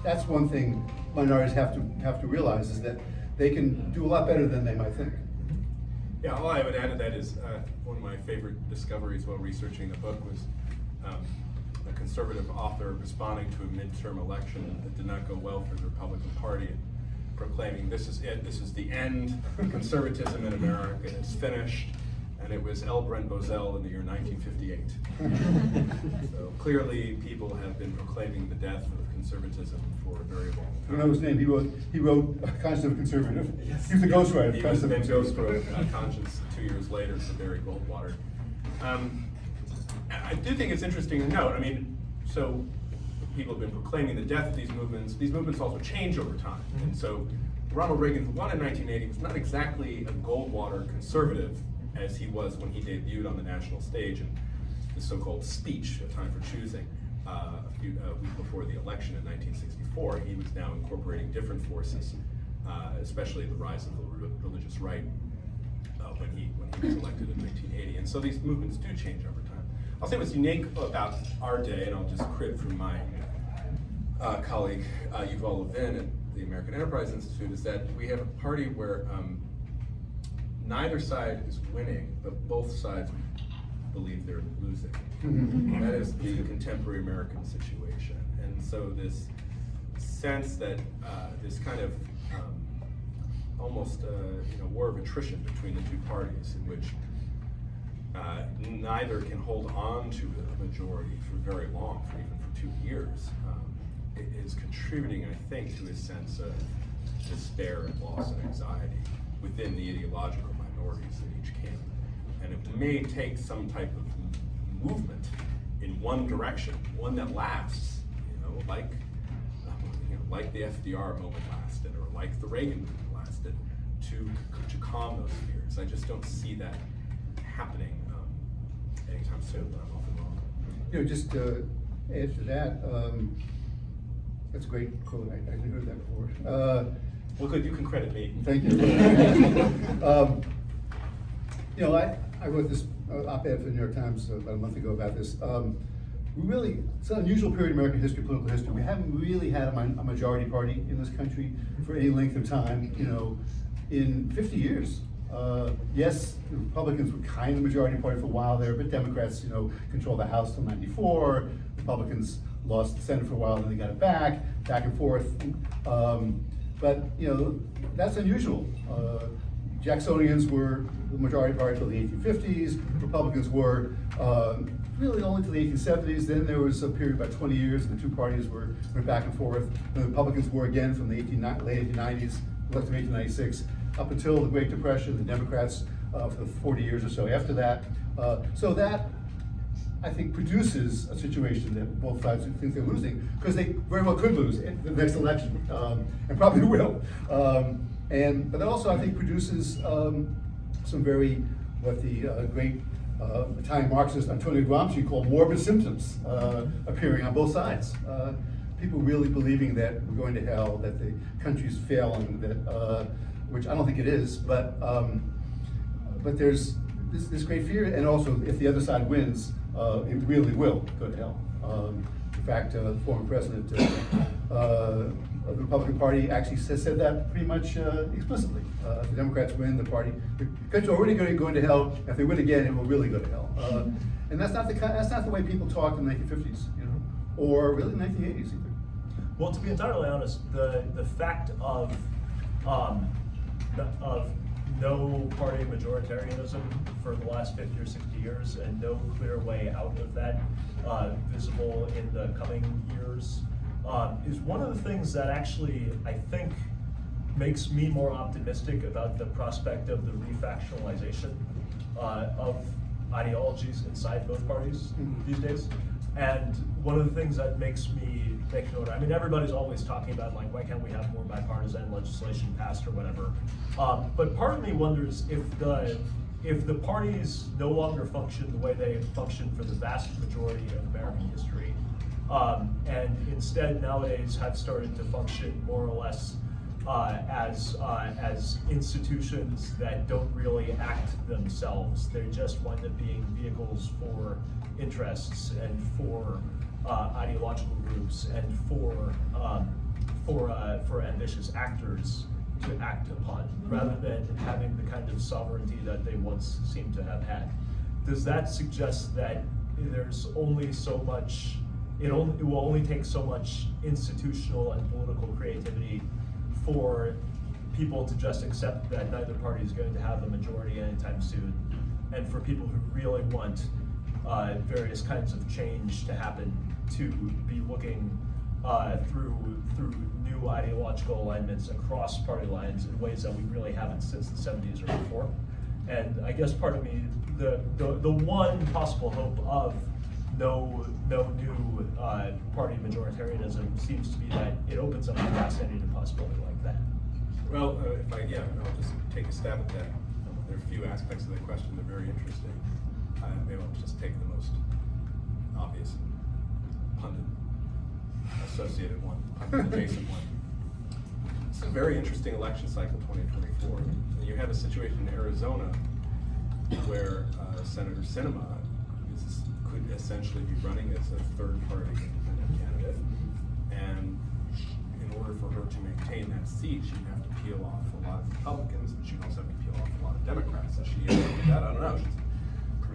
Speaker 2: that's one thing minorities have to realize, is that they can do a lot better than they might think.
Speaker 3: Yeah, all I would add to that is one of my favorite discoveries while researching the book was a conservative author responding to a midterm election that did not go well for the Republican Party, and proclaiming, this is it, this is the end, conservatism in America is finished, and it was L. Brent Bozell in the year 1958. So clearly people have been proclaiming the death of conservatism for a very long time.
Speaker 2: You know his name, he wrote Conscience of a Conservative. Yes. He was the ghostwriter.
Speaker 3: He was then ghostwrote Conscience 2 years later to Barry Goldwater. I do think it's interesting to note, so people have been proclaiming the death of these movements also change over time. And so Ronald Reagan, who won in 1980, was not exactly a Goldwater conservative as he was when he debuted on the national stage in the so-called speech, A Time for Choosing, a week before the election in 1964. He was now incorporating different forces, especially the rise of the religious right when he was elected in 1980. And so these movements do change over time. I'll say what's unique about our day, and I'll just crib from my colleague Yuval Levin at the American Enterprise Institute, is that we have a party where neither side is winning, but both sides believe they're losing. That is the contemporary American situation. And so this sense that this kind of almost war of attrition between the two parties, in which neither can hold on to a majority for very long, for even for 2 years, is contributing, I think, to a sense of despair and loss and anxiety within the ideological minorities in each camp. And it may take some type of movement in one direction, one that lasts, like the FDR moment lasted, or like the Reagan movement lasted, to calm those fears. I just don't see that happening anytime soon, but I'm often wrong.
Speaker 2: Just to add to that, that's a great quote. I hadn't heard that before.
Speaker 3: Well, good, you can credit me.
Speaker 2: Thank you. I wrote this op-ed for the New York Times about a month ago about this. It's an unusual period in American history, political history. We haven't really had a majority party in this country for any length of time, in 50 years. Yes, the Republicans were kind of majority party for a while there, but Democrats, controlled the House till '94. Republicans lost the Senate for a while, then they got it back and forth. But that's unusual. Jacksonians were the majority party till the 1850s. Republicans were really only till the 1870s. Then there was a period of about 20 years, and the two parties went back and forth. And the Republicans were again from the late 1890s, elected in 1896, up until the Great Depression. The Democrats for the 40 years or so after that. So that, I think, produces a situation that both sides think they're losing, because they very well could lose in the next election, and probably will. But that also, I think, produces some what the great Italian Marxist Antonio Gramsci called morbid symptoms appearing on both sides. People really believing that we're going to hell, that the country's failing, that which I don't think it is, but there's this great fear, and also if the other side wins, it really will go to hell. In fact, the former president of the Republican Party actually said that pretty much explicitly. If the Democrats win, the party, the country's already going to go into hell. If they win again, it will really go to hell. And that's not the way people talked in the 1950s, or really 1980s either.
Speaker 1: Well, to be entirely honest, the fact of no party majoritarianism for the last 50 or 60 years and no clear way out of that visible in the coming years is one of the things that actually, I think, makes me more optimistic about the prospect of the refactionalization of ideologies inside both parties these days. And one of the things that makes me take note, I mean, everybody's always talking about, like, why can't we have more bipartisan legislation passed or whatever. But part of me wonders if the parties no longer function the way they function for the vast majority of American history, and instead nowadays have started to function more or less as institutions that don't really act themselves. They just wind up being vehicles for interests and for ideological groups and for ambitious actors to act upon, rather than having the kind of sovereignty that they once seemed to have had. Does that suggest that there's only so much, it will only take so much institutional and political creativity for people to just accept that neither party is going to have a majority anytime soon, and for people who really want various kinds of change to happen to be looking through new ideological alignments across party lines in ways that we really haven't since the 70s or before? And I guess part of me, the one possible hope of no new party majoritarianism seems to be that it opens up a fascinating possibility like that.
Speaker 3: Well, I'll just take a stab at that. There are a few aspects of the question that are very interesting. Maybe I'll just take the most obvious pundit associated one, pundit adjacent one. It's a very interesting election cycle, 2024. And you have a situation in Arizona where Senator Sinema could essentially be running as a third-party independent candidate, and in order for her to maintain that seat, she'd have to peel off a lot of Republicans, but she'd also have to peel off a lot of Democrats. Is she able to do that? I don't know.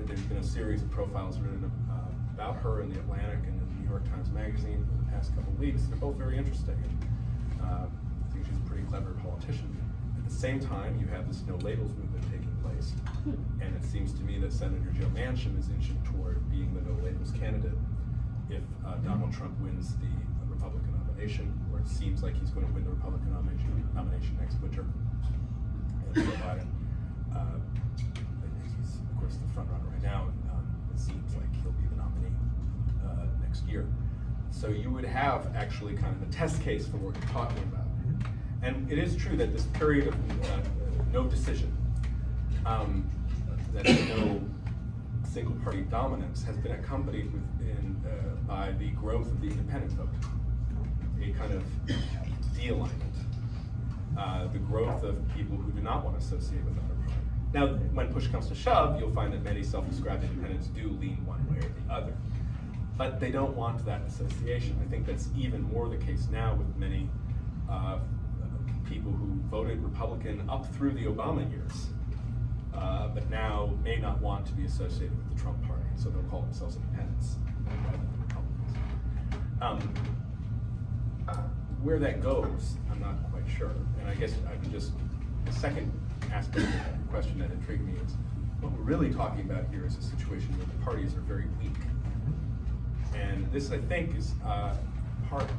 Speaker 3: There's been a series of profiles written about her in the Atlantic and in the New York Times Magazine for the past couple of weeks. They're both very interesting. I think she's a pretty clever politician. At the same time, you have this no labels movement taking place, and it seems to me that Senator Joe Manchin is inching toward being the no labels candidate if Donald Trump wins the Republican nomination, or it seems like he's going to win the Republican nomination next winter. And Joe Biden, he's of course the front runner right now. It seems like he'll be the nominee next year. So you would have actually kind of a test case for what you're talking about. And it is true that this period of no decision, that no single party dominance, has been accompanied by the growth of the independent vote, a kind of de-alignment, the growth of people who do not want to associate with other party. Now, when push comes to shove, you'll find that many self-described independents do lean one way or the other, but they don't want that association. I think that's even more the case now with many people who voted Republican up through the Obama years, but now may not want to be associated with the Trump party, so they'll call themselves independents rather than Republicans. Where that goes, I'm not quite sure. And I guess I can just, the second aspect of the question that intrigued me is, what we're really talking about here is a situation where the parties are very weak. And this, I think, is part,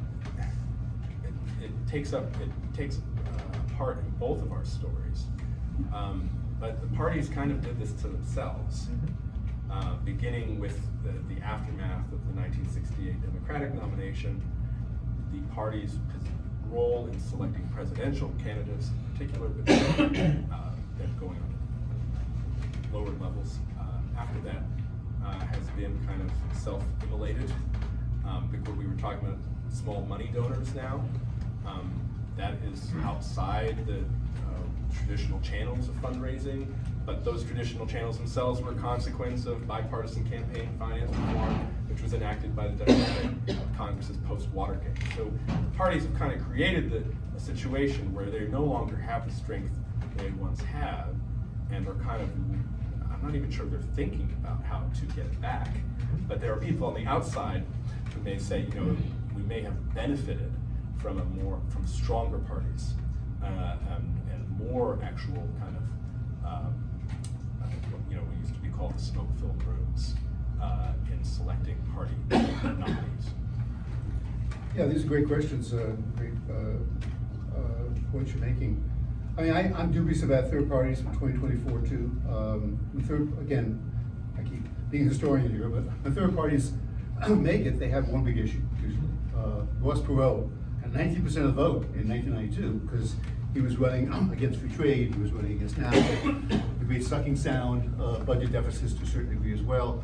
Speaker 3: it takes part in both of our stories. But the parties kind of did this to themselves, beginning with the aftermath of the 1968 Democratic nomination, the party's role in selecting presidential candidates in particular, but then going on lower levels after that has been kind of self-immolated. Because we were talking about small money donors now, that is outside the traditional channels of fundraising. But those traditional channels themselves were a consequence of bipartisan campaign finance reform, which was enacted by the Democratic Congress's post-Watergate. So the parties have kind of created a situation where they no longer have the strength they once had, and they're kind of, I'm not even sure they're thinking about how to get it back. But there are people on the outside who may say, we may have benefited from from stronger parties and more actual kind of, what used to be called the smoke-filled rooms in selecting party nominees.
Speaker 2: Yeah, these are great questions, great points you're making. I mean, I'm dubious about third parties for 2024 too. Again, I keep being a historian here, but when third parties make it, they have one big issue usually. Ross Perot had 19% of the vote in 1992 because he was running against free trade, he was running against NAFTA, the great sucking sound, budget deficits to a certain degree as well.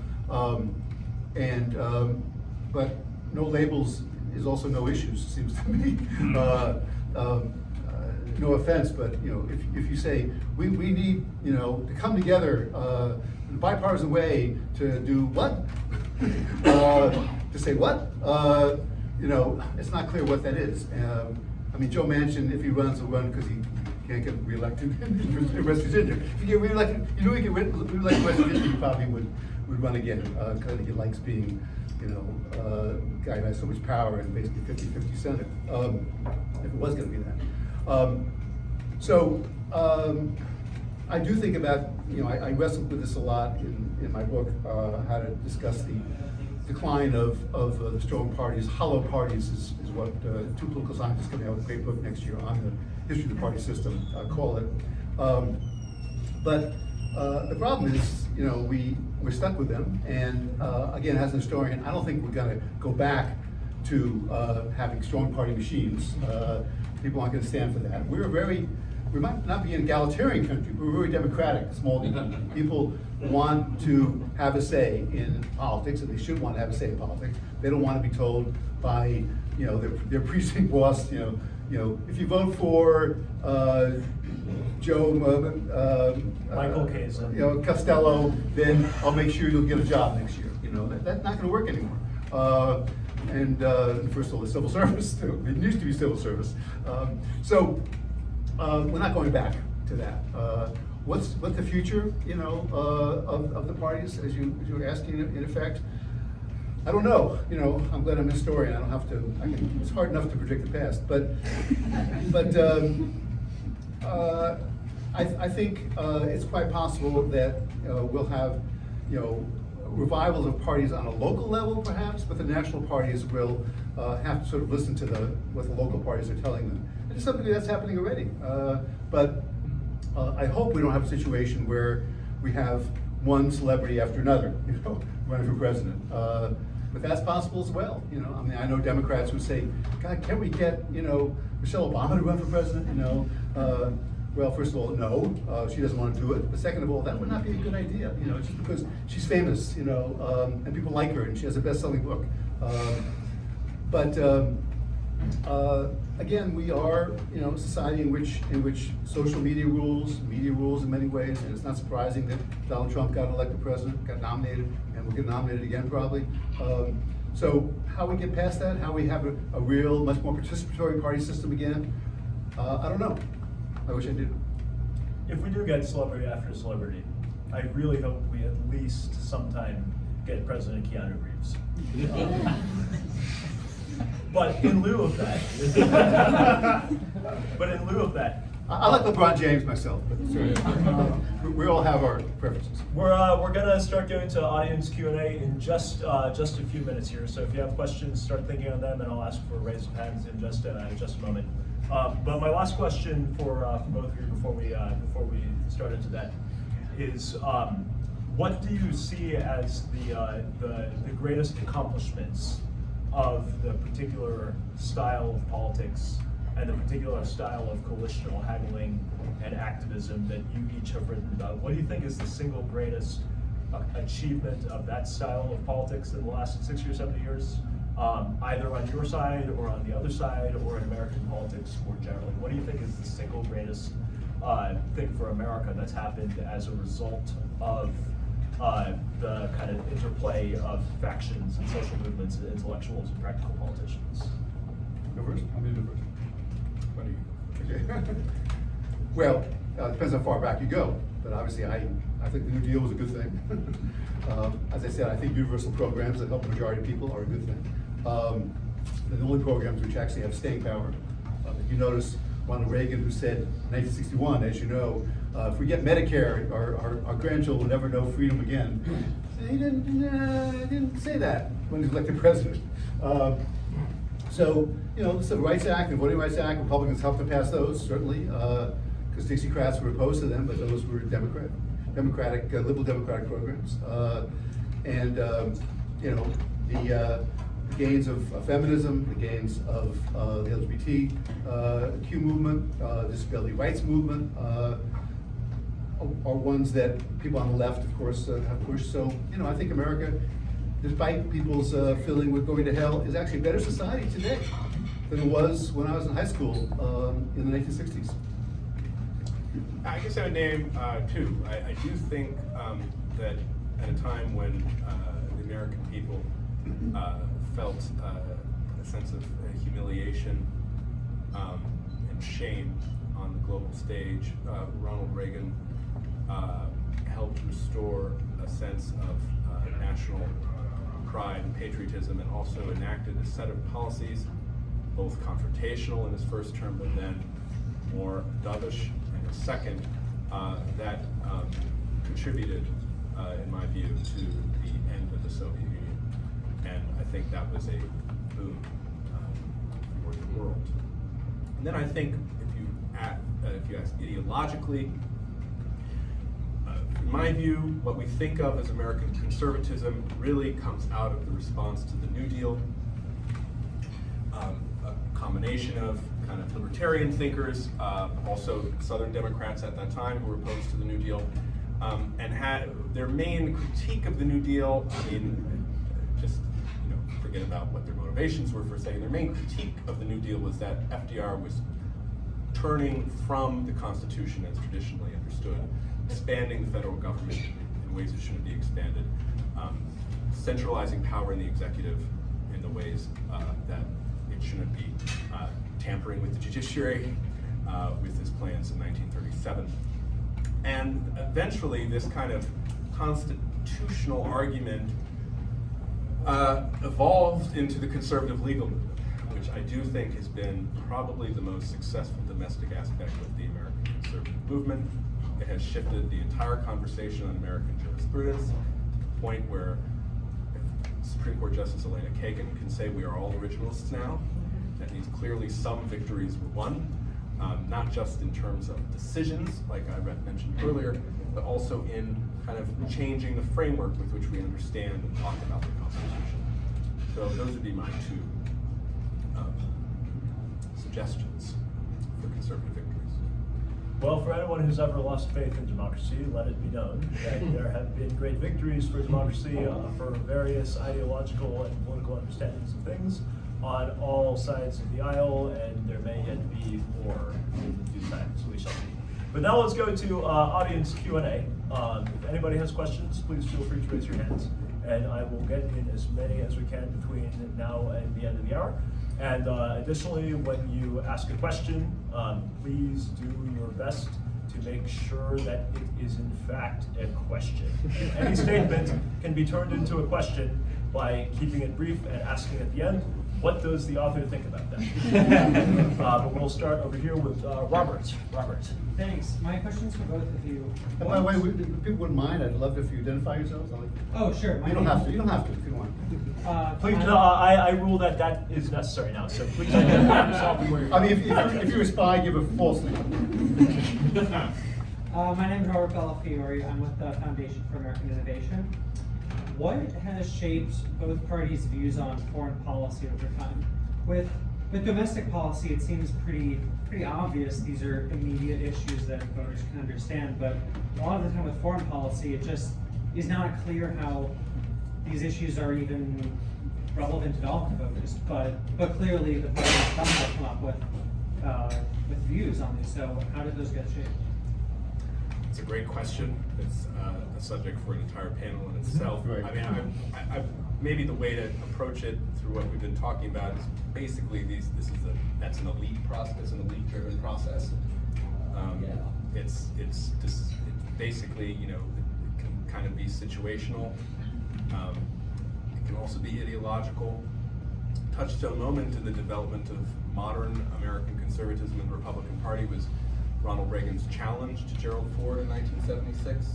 Speaker 2: But no labels is also no issues, it seems to me. No offense, but if you say we need to come together in a bipartisan way to do what, to say what, it's not clear what that is. I mean, Joe Manchin, if he runs, will run because he can't get reelected in West Virginia. If he get reelected, he get reelected in West Virginia, he probably would run again because he likes being, a guy who has so much power and basically 50-50 Senate, if it was going to be that. I do think about, I wrestled with this a lot in my book, how to discuss the decline of the strong parties. Hollow parties is what two political scientists coming out with a great book next year on the history of the party system call it. But the problem is, we're stuck with them. And again, as an historian, I don't think we're going to go back to having strong party machines. People aren't going to stand for that. We might not be an egalitarian country, but we're very democratic, small country. People want to have a say in politics, and they should want to have a say in politics. They don't want to be told by their precinct boss, if you vote for Joe
Speaker 1: Michael Kazin,
Speaker 2: Costello, then I'll make sure you'll get a job next year. That's not going to work anymore. First of all, the civil service too. It used to be civil service. We're not going back to that. What's the future, of the parties, as you were asking in effect? I don't know. I'm glad I'm a historian. I don't have to. It's hard enough to predict the past, but I think it's quite possible that we'll have revivals of parties on a local level, perhaps, but the national parties will have to sort of listen to what the local parties are telling them. And it's something that's happening already. But I hope we don't have a situation where we have one celebrity after another, running for president. But that's possible as well. I know Democrats would say, God, can't we get Michelle Obama to run for president? Well, first of all, no, she doesn't want to do it. But second of all, that would not be a good idea, just because she's famous, and people like her, and she has a best-selling book. Again, we are, a society in which social media rules in many ways, and it's not surprising that Donald Trump got elected president, got nominated, and will get nominated again probably. So how we get past that, how we have a real, much more participatory party system again, I don't know. I wish I did.
Speaker 1: If we do get celebrity after celebrity, I really hope we at least sometime get President Keanu Reeves. But in lieu of that,
Speaker 2: I like LeBron James myself, but we all have our preferences.
Speaker 1: We're gonna start going to audience Q&A in just a few minutes here. So if you have questions, start thinking on them, and I'll ask for a raise of hands in just a moment. But my last question for both of you before we start into that is, what do you see as the greatest accomplishments of the particular style of politics and the particular style of coalitional haggling and activism that you each have written about? What do you think is the single greatest achievement of that style of politics in the last 60 or 70 years, either on your side or on the other side, or in American politics more generally? What do you think is the single greatest thing for America that's happened as a result of the kind of interplay of factions and social movements and intellectuals and practical politicians.
Speaker 2: Go first? I'm going to go first.
Speaker 3: What do you?
Speaker 2: Okay. Well, depends how far back you go, but obviously I think the New Deal was a good thing. As I said, I think universal programs that help the majority of people are a good thing. They're the only programs which actually have staying power. If you notice, Ronald Reagan, who said in 1961, as you know, if we get Medicare, our grandchildren will never know freedom again. He didn't say that when he was elected president. So, you know, the Civil Rights Act and Voting Rights Act, Republicans helped to pass those, certainly, because Dixiecrats were opposed to them, but those were liberal democratic programs. You know, the gains of feminism, the gains of the LGBTQ movement, disability rights movement, are ones that people on the left, of course, have pushed. So, you know, I think America, despite people's feeling we're going to hell, is actually a better society today than it was when I was in high school in the 1960s.
Speaker 3: I guess I would name two. I do think that at a time when the American people felt a sense of humiliation and shame on the global stage, Ronald Reagan helped restore a sense of national pride and patriotism, and also enacted a set of policies, both confrontational in his first term, but then more dovish in his second, that contributed, in my view, to the end of the Soviet Union. And I think that was a boon for the world. And then I think if you ask ideologically, in my view, what we think of as American conservatism really comes out of the response to the New Deal. A combination of kind of libertarian thinkers, also Southern Democrats at that time who were opposed to the New Deal, and had their main critique of the New Deal, I mean, just forget about what their motivations were for saying, their main critique of the New Deal was that FDR was turning from the Constitution as traditionally understood, expanding the federal government in ways it shouldn't be expanded, centralizing power in the executive in the ways that it shouldn't be, tampering with the judiciary with his plans in 1937. And eventually this kind of constitutional argument evolved into the conservative legal movement, which I do think has been probably the most successful domestic aspect of the American conservative movement. It has shifted the entire conversation on American jurisprudence to the point where if Supreme Court Justice Elena Kagan can say we are all originalists now, that means clearly some victories were won, not just in terms of decisions, like I mentioned earlier, but also in kind of changing the framework with which we understand and talk about the Constitution. So those would be my two suggestions for conservative victories.
Speaker 1: Well, for anyone who's ever lost faith in democracy, let it be known that there have been great victories for democracy for various ideological and political understandings of things on all sides of the aisle, and there may yet be more in due time, so we shall see. But now let's go to audience Q&A. If anybody has questions, please feel free to raise your hands, and I will get in as many as we can between now and the end of the hour. And additionally, when you ask a question, please do your best to make sure that it is in fact a question. And any statement can be turned into a question by keeping it brief and asking at the end, what does the author think about that? But we'll start over here with Robert. Robert.
Speaker 4: Thanks. My question's for both of you.
Speaker 2: And by the way, if people wouldn't mind, I'd love if you identify yourselves.
Speaker 4: Oh, sure.
Speaker 2: You don't have to. You don't have to if you want.
Speaker 1: Please, no, I rule that is necessary now, so please identify yourself and where you're
Speaker 2: I mean, if you're a spy, give a false name.
Speaker 4: My name is Robert Bellafiore. I'm with the Foundation for American Innovation. What has shaped both parties' views on foreign policy over time? With domestic policy, it seems pretty obvious these are immediate issues that voters can understand, but a lot of the time with foreign policy, it just is not clear how these issues are even relevant at all to voters. But clearly the parties somehow come up with views on these. So how did those get shaped?
Speaker 3: It's a great question. It's a subject for an entire panel in itself.
Speaker 2: Right.
Speaker 3: I mean, maybe the way to approach it through what we've been talking about is basically that's an elite process, it's an elite-driven process. It's basically, you know, it can kind of be situational. It can also be ideological. Touchstone moment in the development of modern American conservatism and the Republican Party was Ronald Reagan's challenge to Gerald Ford in 1976.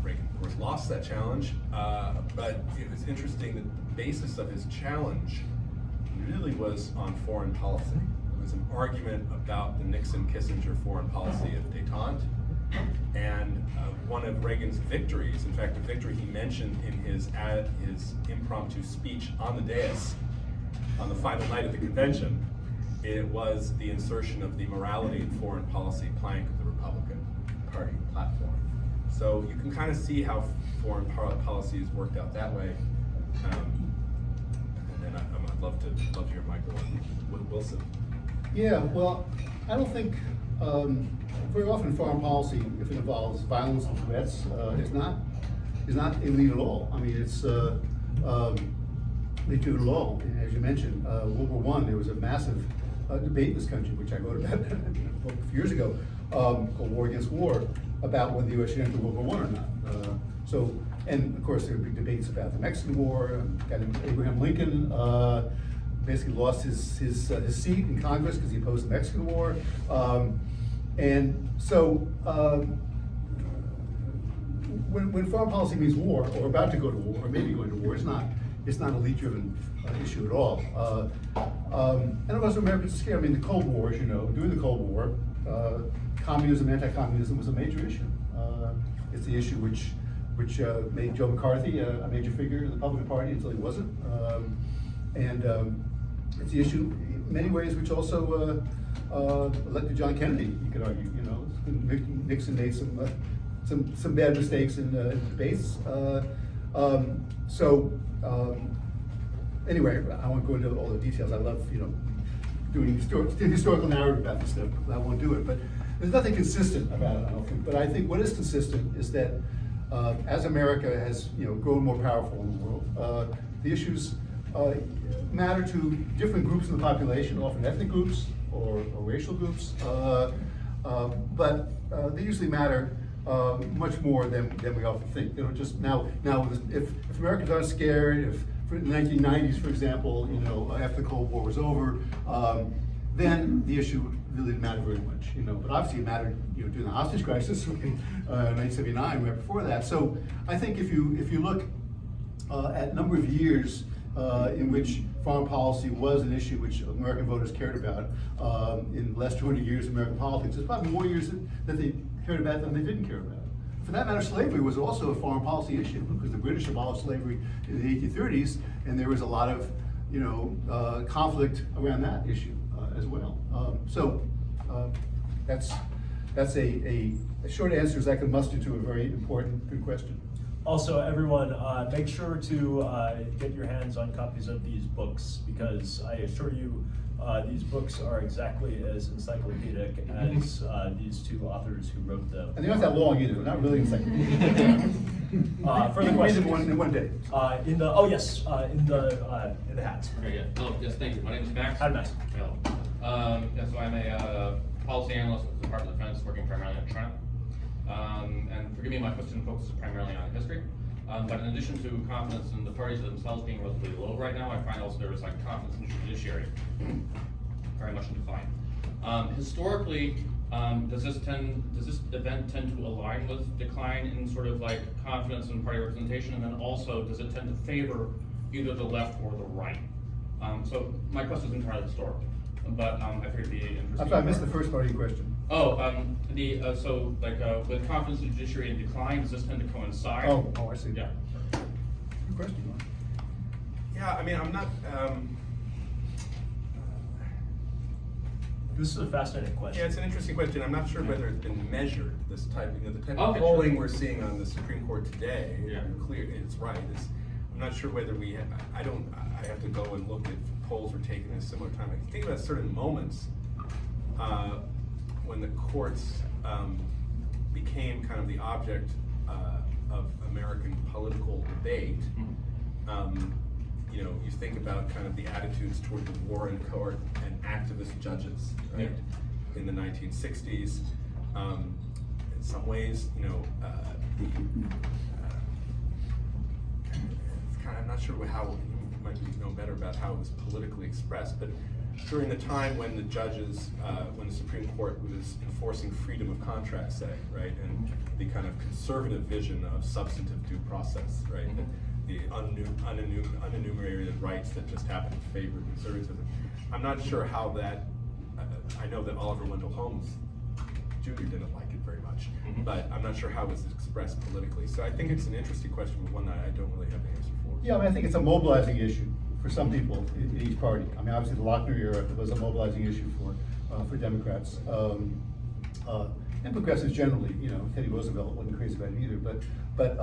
Speaker 3: Reagan, of course, lost that challenge, but it was interesting that the basis of his challenge really was on foreign policy. It was an argument about the Nixon-Kissinger foreign policy of détente, and one of Reagan's victories, in fact, a victory he mentioned in his impromptu speech on the dais on the final night of the convention, it was the insertion of the morality and foreign policy plank of the Republican Party platform. So you can kind of see how foreign policy has worked out that way. And then I'd love to hear Michael and Wilson.
Speaker 2: Yeah, well, I don't think, very often foreign policy, if it involves violence and threats, is not elite at all. I mean, it's they do it all. As you mentioned, World War I, there was a massive debate in this country, which I wrote about a few years ago, called War Against War, about whether the U.S. should enter World War I or not. And of course, there were big debates about the Mexican War. Abraham Lincoln basically lost his seat in Congress because he opposed the Mexican War. And so, when foreign policy means war, or about to go to war, or maybe going to war, it's not an elite-driven issue at all. And of course, Americans are scared. I mean, the Cold War, as you know, during the Cold War, communism, anti-communism was a major issue. It's the issue which made Joe McCarthy a major figure in the Republican Party until he wasn't. It's the issue in many ways which also elected John Kennedy, you could argue. You know, Nixon made some bad mistakes in debates. Anyway, I won't go into all the details. I love, you know, doing historical narrative about this stuff. I won't do it, but there's nothing consistent about it, I don't think. But I think what is consistent is that as America has, you know, grown more powerful in the world, the issues matter to different groups in the population, often ethnic groups or racial groups, but they usually matter much more than we often think. You know, just now, if Americans aren't scared, if in the 1990s, for example, you know, after the Cold War was over, then the issue really didn't matter very much. You know, but obviously it mattered, you know, during the hostage crisis in 1979, right before that. So I think if you look at a number of years in which foreign policy was an issue which American voters cared about in the last 200 years of American politics, there's probably more years that they cared about than they didn't care about. For that matter, slavery was also a foreign policy issue because the British abolished slavery in the 1830s, and there was a lot of, you know, conflict around that issue as well. That's a short answer as I can muster to a very important, good question.
Speaker 1: Also, everyone, make sure to get your hands on copies of these books, because I assure you, these books are exactly as encyclopedic as these two authors who wrote them.
Speaker 2: And they're not that long either. They're not really encyclopedic.
Speaker 1: Further questions?
Speaker 2: In one day.
Speaker 1: In the hat.
Speaker 5: Very good. Hello, yes, thank you. My name is Max.
Speaker 1: Hi, Max.
Speaker 5: Hello. Yes, so I'm a policy analyst with the Department of Defense, working primarily on China. And forgive me, my question focuses primarily on history. But in addition to confidence in the parties themselves being relatively low right now, I find also there is like confidence in the judiciary very much in decline. Historically, does this event tend to align with decline in sort of like confidence in party representation, and then also does it tend to favor either the left or the right? So my question is entirely historical, but I figured it'd be interesting.
Speaker 2: I'm sorry, I missed the first part of your question.
Speaker 5: Oh, so like with confidence in the judiciary in decline, does this tend to coincide?
Speaker 2: Oh, I see.
Speaker 5: Yeah.
Speaker 2: Good question.
Speaker 3: Yeah, I mean, I'm not.
Speaker 1: This is a fascinating question.
Speaker 3: Yeah, it's an interesting question. I'm not sure whether it's been measured. This type, you know, the type of
Speaker 5: Okay,
Speaker 3: polling
Speaker 5: sure.
Speaker 3: we're seeing on the Supreme Court today.
Speaker 5: Yeah.
Speaker 3: Clear, it's right. I'm not sure whether we. I have to go and look at polls were taken at a similar time. I can think about certain moments when the courts became kind of the object of American political debate, you know, you think about kind of the attitudes toward the Warren Court and activist judges, right, in the 1960s. In some ways, you know, it's kind of, I'm not sure how, you might know better about how it was politically expressed, but during the time when the judges, when the Supreme Court was enforcing freedom of contract, say, right, and the kind of conservative vision of substantive due process, right, the unenumerated rights that just happen to favor conservatism. I'm not sure how that, I know that Oliver Wendell Holmes Jr. didn't like it very much, but I'm not sure how it was expressed politically. So I think it's an interesting question, but one that I don't really have the answer for.
Speaker 2: Yeah, I mean, I think it's a mobilizing issue for some people in each party. I mean, obviously the Lochner era was a mobilizing issue for Democrats. And progressives generally, you know, Teddy Roosevelt wasn't crazy about it either, but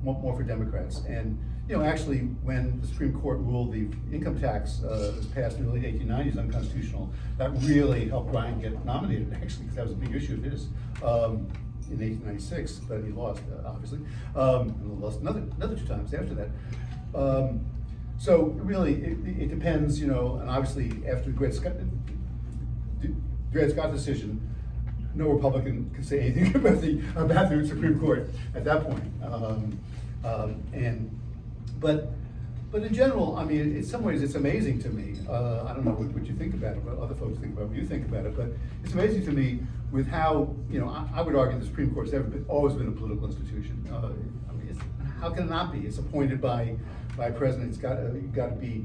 Speaker 2: more for Democrats. And, you know, actually when the Supreme Court ruled the income tax was passed in the late 1890s unconstitutional, that really helped Bryan get nominated, actually, because that was a big issue of his in 1896, but he lost, obviously, and lost another 2 times after that. So really, it depends, you know, and obviously after the Dred Scott decision, no Republican could say anything about the Supreme Court at that point. But in general, I mean, in some ways, it's amazing to me. I don't know what you think about it, what other folks think about it, what you think about it, but it's amazing to me with how, you know, I would argue the Supreme Court's always been a political institution. I mean, how can it not be? It's appointed by a president. It's got to be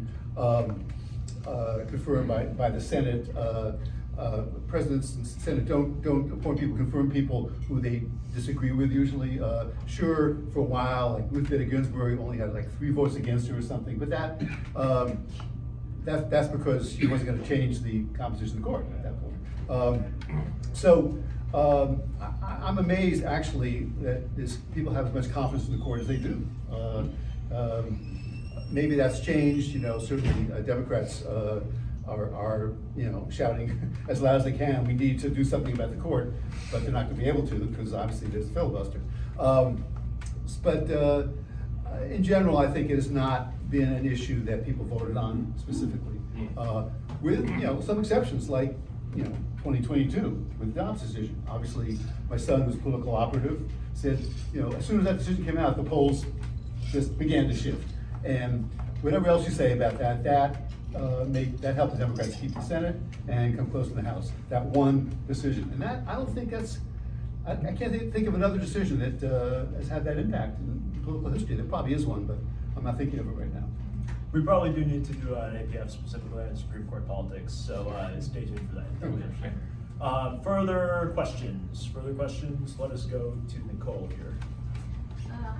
Speaker 2: confirmed by the Senate. Presidents and Senate don't appoint people, confirm people who they disagree with usually. Sure, for a while, like Ruth Bader Ginsburg only had like 3 votes against her or something, but that's because she wasn't going to change the composition of the court at that point. I'm amazed actually that people have as much confidence in the court as they do. Maybe that's changed, you know, certainly Democrats are you know, shouting as loud as they can, we need to do something about the court, but they're not going to be able to because obviously there's a filibuster. But in general, I think it has not been an issue that people voted on specifically, with, you know, some exceptions like, you know, 2022 with the Dobbs decision. Obviously, my son, who's political operative, said, you know, as soon as that decision came out, the polls just began to shift. And whatever else you say about that, that helped the Democrats keep the Senate and come close to the House. That one decision, and that I don't think that's. I can't think of another decision that has had that impact in political history. There probably is one, but I'm not thinking of it right now.
Speaker 1: We probably do need to do an APF specifically on Supreme Court politics, so stay tuned for that. That'll be interesting. Further questions? Let us go to Nicole here.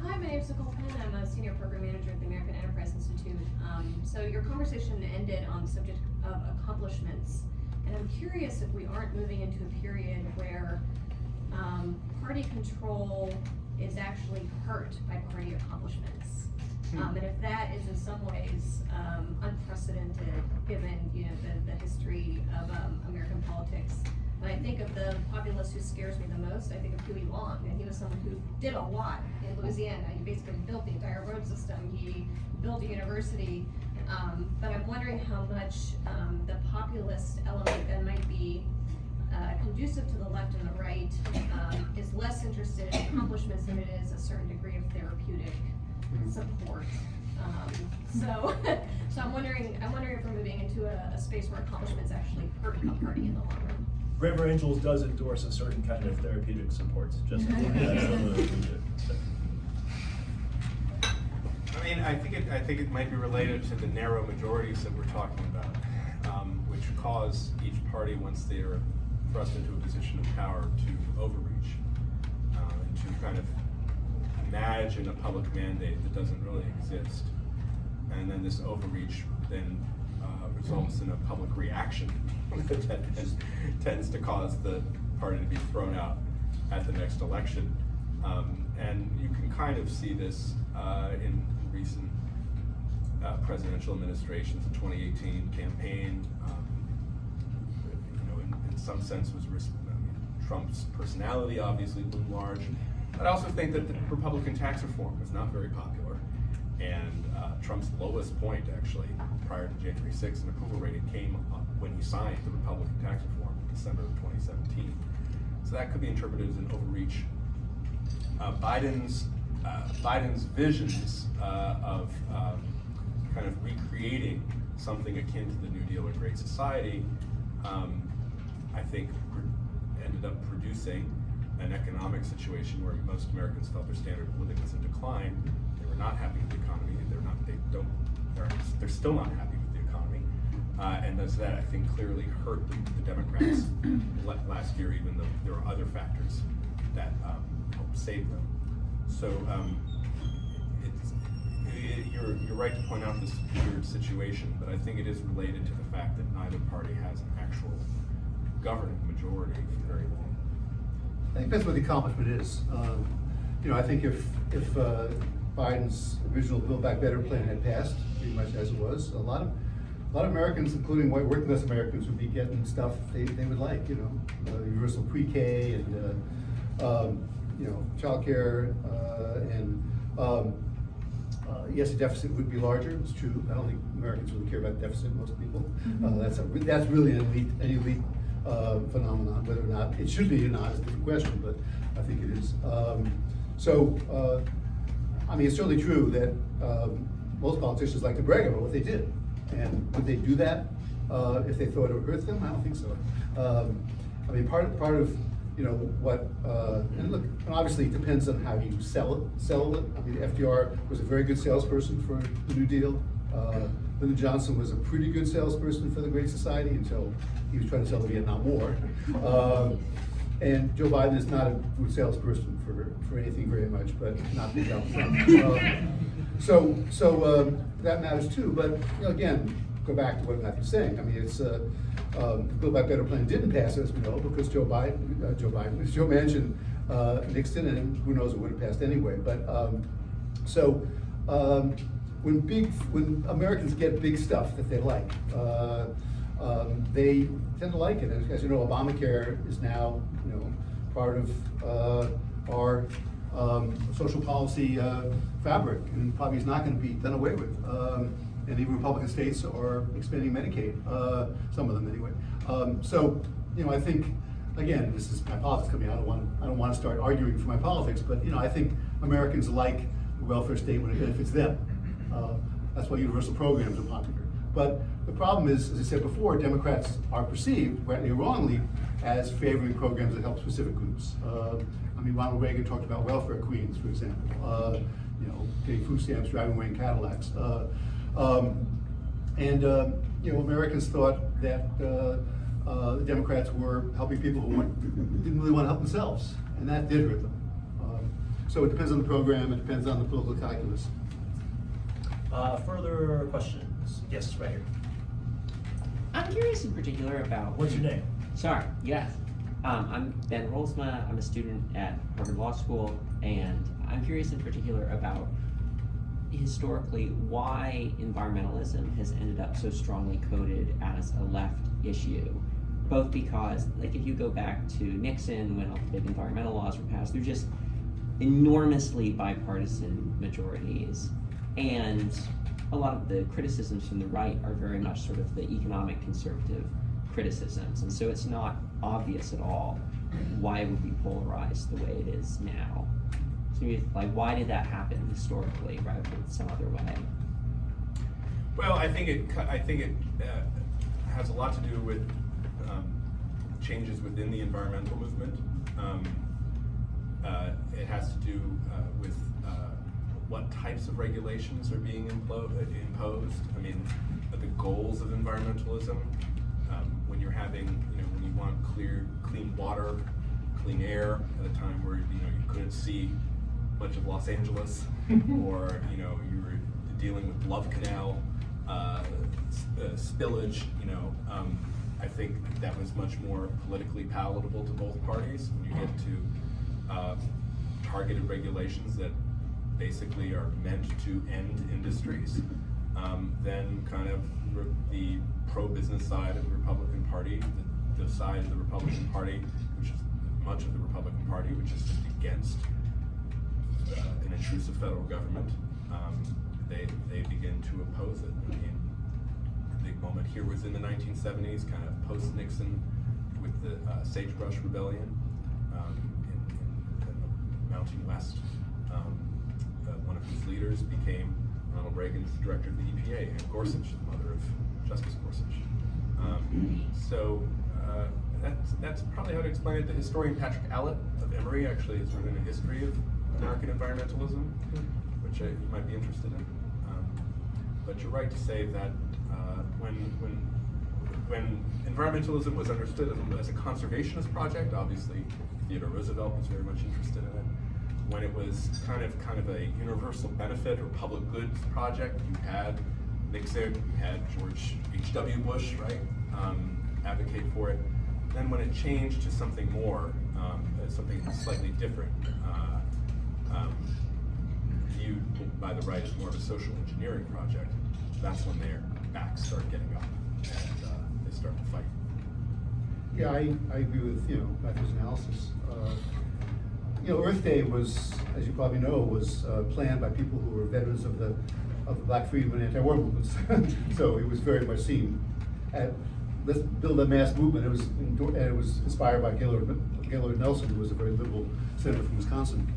Speaker 6: Hi, my name is Nicole Penn. I'm a senior program manager at the American Enterprise Institute. So your conversation ended on the subject of accomplishments, and I'm curious if we aren't moving into a period where party control is actually hurt by party accomplishments. And if that is in some ways unprecedented, given, you know, the history of American politics. When I think of the populist who scares me the most, I think of Huey Long, and he was someone who did a lot in Louisiana. He basically built the entire road system. He built a university. But I'm wondering how much the populist element that might be conducive to the left and the right is less interested in accomplishments than it is a certain degree of therapeutic support. So I'm wondering if we're moving into a space where accomplishments actually hurt a party in the long run.
Speaker 1: Braver Angels does endorse a certain kind of therapeutic support. Just
Speaker 3: I mean, I think it might be related to the narrow majorities that we're talking about, which cause each party, once they are thrust into a position of power, to overreach and to kind of imagine a public mandate that doesn't really exist, and then this overreach then results in a public reaction that tends to cause the party to be thrown out at the next election. And you can kind of see this in recent presidential administrations. The 2018 campaign, you know, in some sense was Trump's personality obviously loomed large. But I also think that the Republican tax reform was not very popular. And Trump's lowest point, actually, prior to January 6th in approval rating came when he signed the Republican tax reform in December of 2017. So that could be interpreted as an overreach. Biden's visions of kind of recreating something akin to the New Deal or Great Society, I think ended up producing an economic situation where most Americans felt their standard of living was in decline. They were not happy with the economy. They're still not happy with the economy. And that's that, I think, clearly hurt the Democrats last year, even though there were other factors that helped save them. So you're right to point out this weird situation, but I think it is related to the fact that neither party has an actual governing majority for very long.
Speaker 2: I think that's what the accomplishment is. I think if Biden's original Build Back Better plan had passed, pretty much as it was, a lot of Americans, including white working class Americans, would be getting stuff they would like. Universal pre-K and childcare and yes, the deficit would be larger. It's true. I don't think Americans really care about deficit. Most people. That's really an elite phenomenon. Whether or not it should be or not is a different question, but I think it is. It's certainly true that most politicians like to brag about what they did, and would they do that if they thought it would hurt them? I don't think so. Part of what, and look, and obviously it depends on how you sell it. FDR was a very good salesperson for the New Deal. Lyndon Johnson was a pretty good salesperson for the Great Society until he was trying to sell the Vietnam War. And Joe Biden is not a good salesperson for anything very much, but not big out front. So that matters too. But again, go back to what Matthew's saying. It's the Build Back Better plan didn't pass, as we know, because Joe Manchin, Nixon, and who knows, it would have passed anyway. But when Americans get big stuff that they like, they tend to like it. As you know, Obamacare is now part of our social policy fabric, and probably is not going to be done away with. And even Republican states are expanding Medicaid, some of them anyway. I think, again, this is my politics coming out. I don't want to start arguing for my politics, but I think Americans like the welfare state when it benefits them. That's why universal programs are popular. But the problem is, as I said before, Democrats are perceived, rightly or wrongly, as favoring programs that help specific groups. Ronald Reagan talked about welfare queens, for example. Getting food stamps, driving away in Cadillacs. Americans thought that the Democrats were helping people who didn't really want to help themselves, and that did hurt them. So it depends on the program, it depends on the political calculus.
Speaker 1: Further questions? Yes, right here.
Speaker 7: I'm curious in particular about...
Speaker 1: What's your name?
Speaker 7: Sorry, yes. I'm Ben Rolsma. I'm a student at Harvard Law School, and I'm curious in particular about historically why environmentalism has ended up so strongly coded as a left issue. Both because, like, if you go back to Nixon, when all the big environmental laws were passed, they're just enormously bipartisan majorities. And a lot of the criticisms from the right are very much sort of the economic conservative criticisms. And so it's not obvious at all why it would be polarized the way it is now. So why did that happen historically rather than some other way?
Speaker 3: Well, I think it has a lot to do with changes within the environmental movement. It has to do with what types of regulations are being imposed. The goals of environmentalism. When you're having, when you want clean water, clean air at a time where you couldn't see much of Los Angeles, or you were dealing with Love Canal spillage. I think that was much more politically palatable to both parties. When you get to targeted regulations that basically are meant to end industries, then kind of the pro-business side of the Republican Party, the side of the Republican Party which is much of the Republican Party, which is just against an intrusive federal government, they begin to oppose it. I mean, the big moment here was in the 1970s, kind of post-Nixon, with the Sagebrush Rebellion in the Mountain West. One of whose leaders became Ronald Reagan's director of the EPA, and Gorsuch, the mother of Justice Gorsuch. That's probably how to explain it. The historian Patrick Allett of Emory actually has written a history of American environmentalism, which you might be interested in. But you're right to say that when environmentalism was understood as a conservationist project, obviously Theodore Roosevelt was very much interested in it. When it was kind of a universal benefit or public goods project, you had Nixon, you had George H.W. Bush, right, advocate for it. Then when it changed to something more, something slightly different, viewed by the right as more of a social engineering project, that's when their backs start getting up and they start to fight.
Speaker 2: Yeah, I agree with Matthew's analysis. Earth Day was, as you probably know, was planned by people who were veterans of the Black freedom and anti-war movements. So it was very much seen at let's build a mass movement. It was inspired by Gaylord Nelson, who was a very liberal senator from Wisconsin.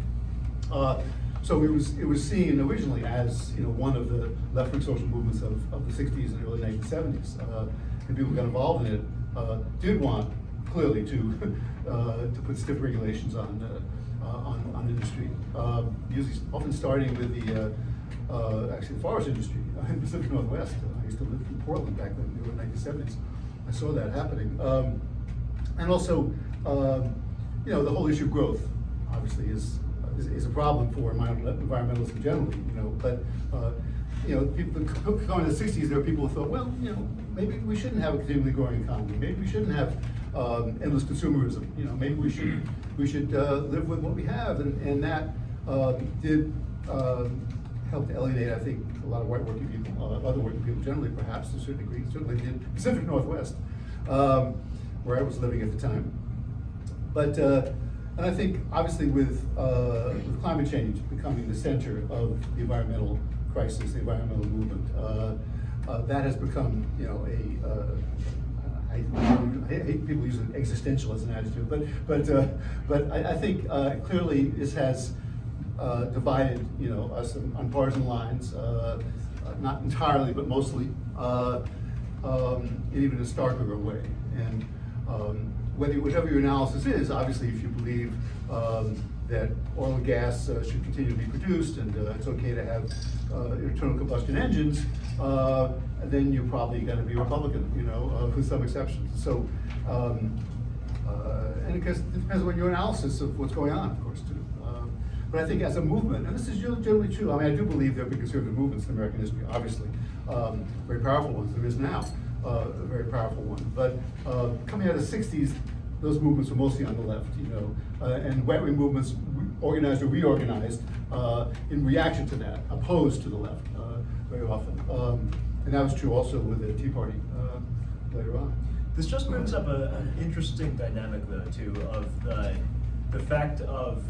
Speaker 2: So it was seen originally as one of the left-wing social movements of the 60s and early 1970s. And people got involved in it. Did want clearly to put stiff regulations on industry. Usually, often starting with the forest industry in the Pacific Northwest. I used to live in Portland back then in the early 1970s. I saw that happening. And also, the whole issue of growth obviously is a problem for environmentalism generally. But people going to the 60s, there were people who thought, well, maybe we shouldn't have a continually growing economy. Maybe we shouldn't have endless consumerism. Maybe we should live with what we have, and that did help to alienate, I think, a lot of white working people, other working people generally, perhaps to a certain degree. Certainly in the Pacific Northwest, where I was living at the time. But and I think, obviously, with climate change becoming the center of the environmental crisis, the environmental movement, that has become, I hate people using existential as an adjective, but I think clearly this has divided, us on partisan lines, not entirely, but mostly, in even a starker way. And whatever your analysis is, obviously, if you believe that oil and gas should continue to be produced and it's okay to have internal combustion engines, then you're probably going to be Republican, with some exceptions. So, and because it depends on your analysis of what's going on, of course, too. But I think as a movement, and this is generally true, I mean, I do believe there have been conservative movements in American history, obviously, very powerful ones. There is now a very powerful one. But coming out of the 60s, those movements were mostly on the left, and right-wing movements organized or reorganized in reaction to that, opposed to the left very often. And that was true also with the Tea Party later on.
Speaker 1: This just brings up an interesting dynamic, though, too, of the fact of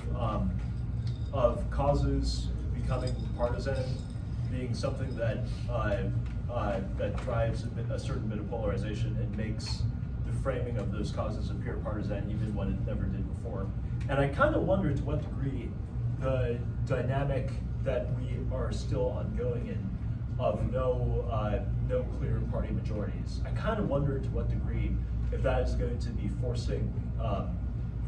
Speaker 1: causes becoming partisan being something that that drives a certain bit of polarization and makes the framing of those causes appear partisan even when it never did before. And I kind of wonder to what degree the dynamic that we are still ongoing in of no clear party majorities. I kind of wonder to what degree if that is going to be forcing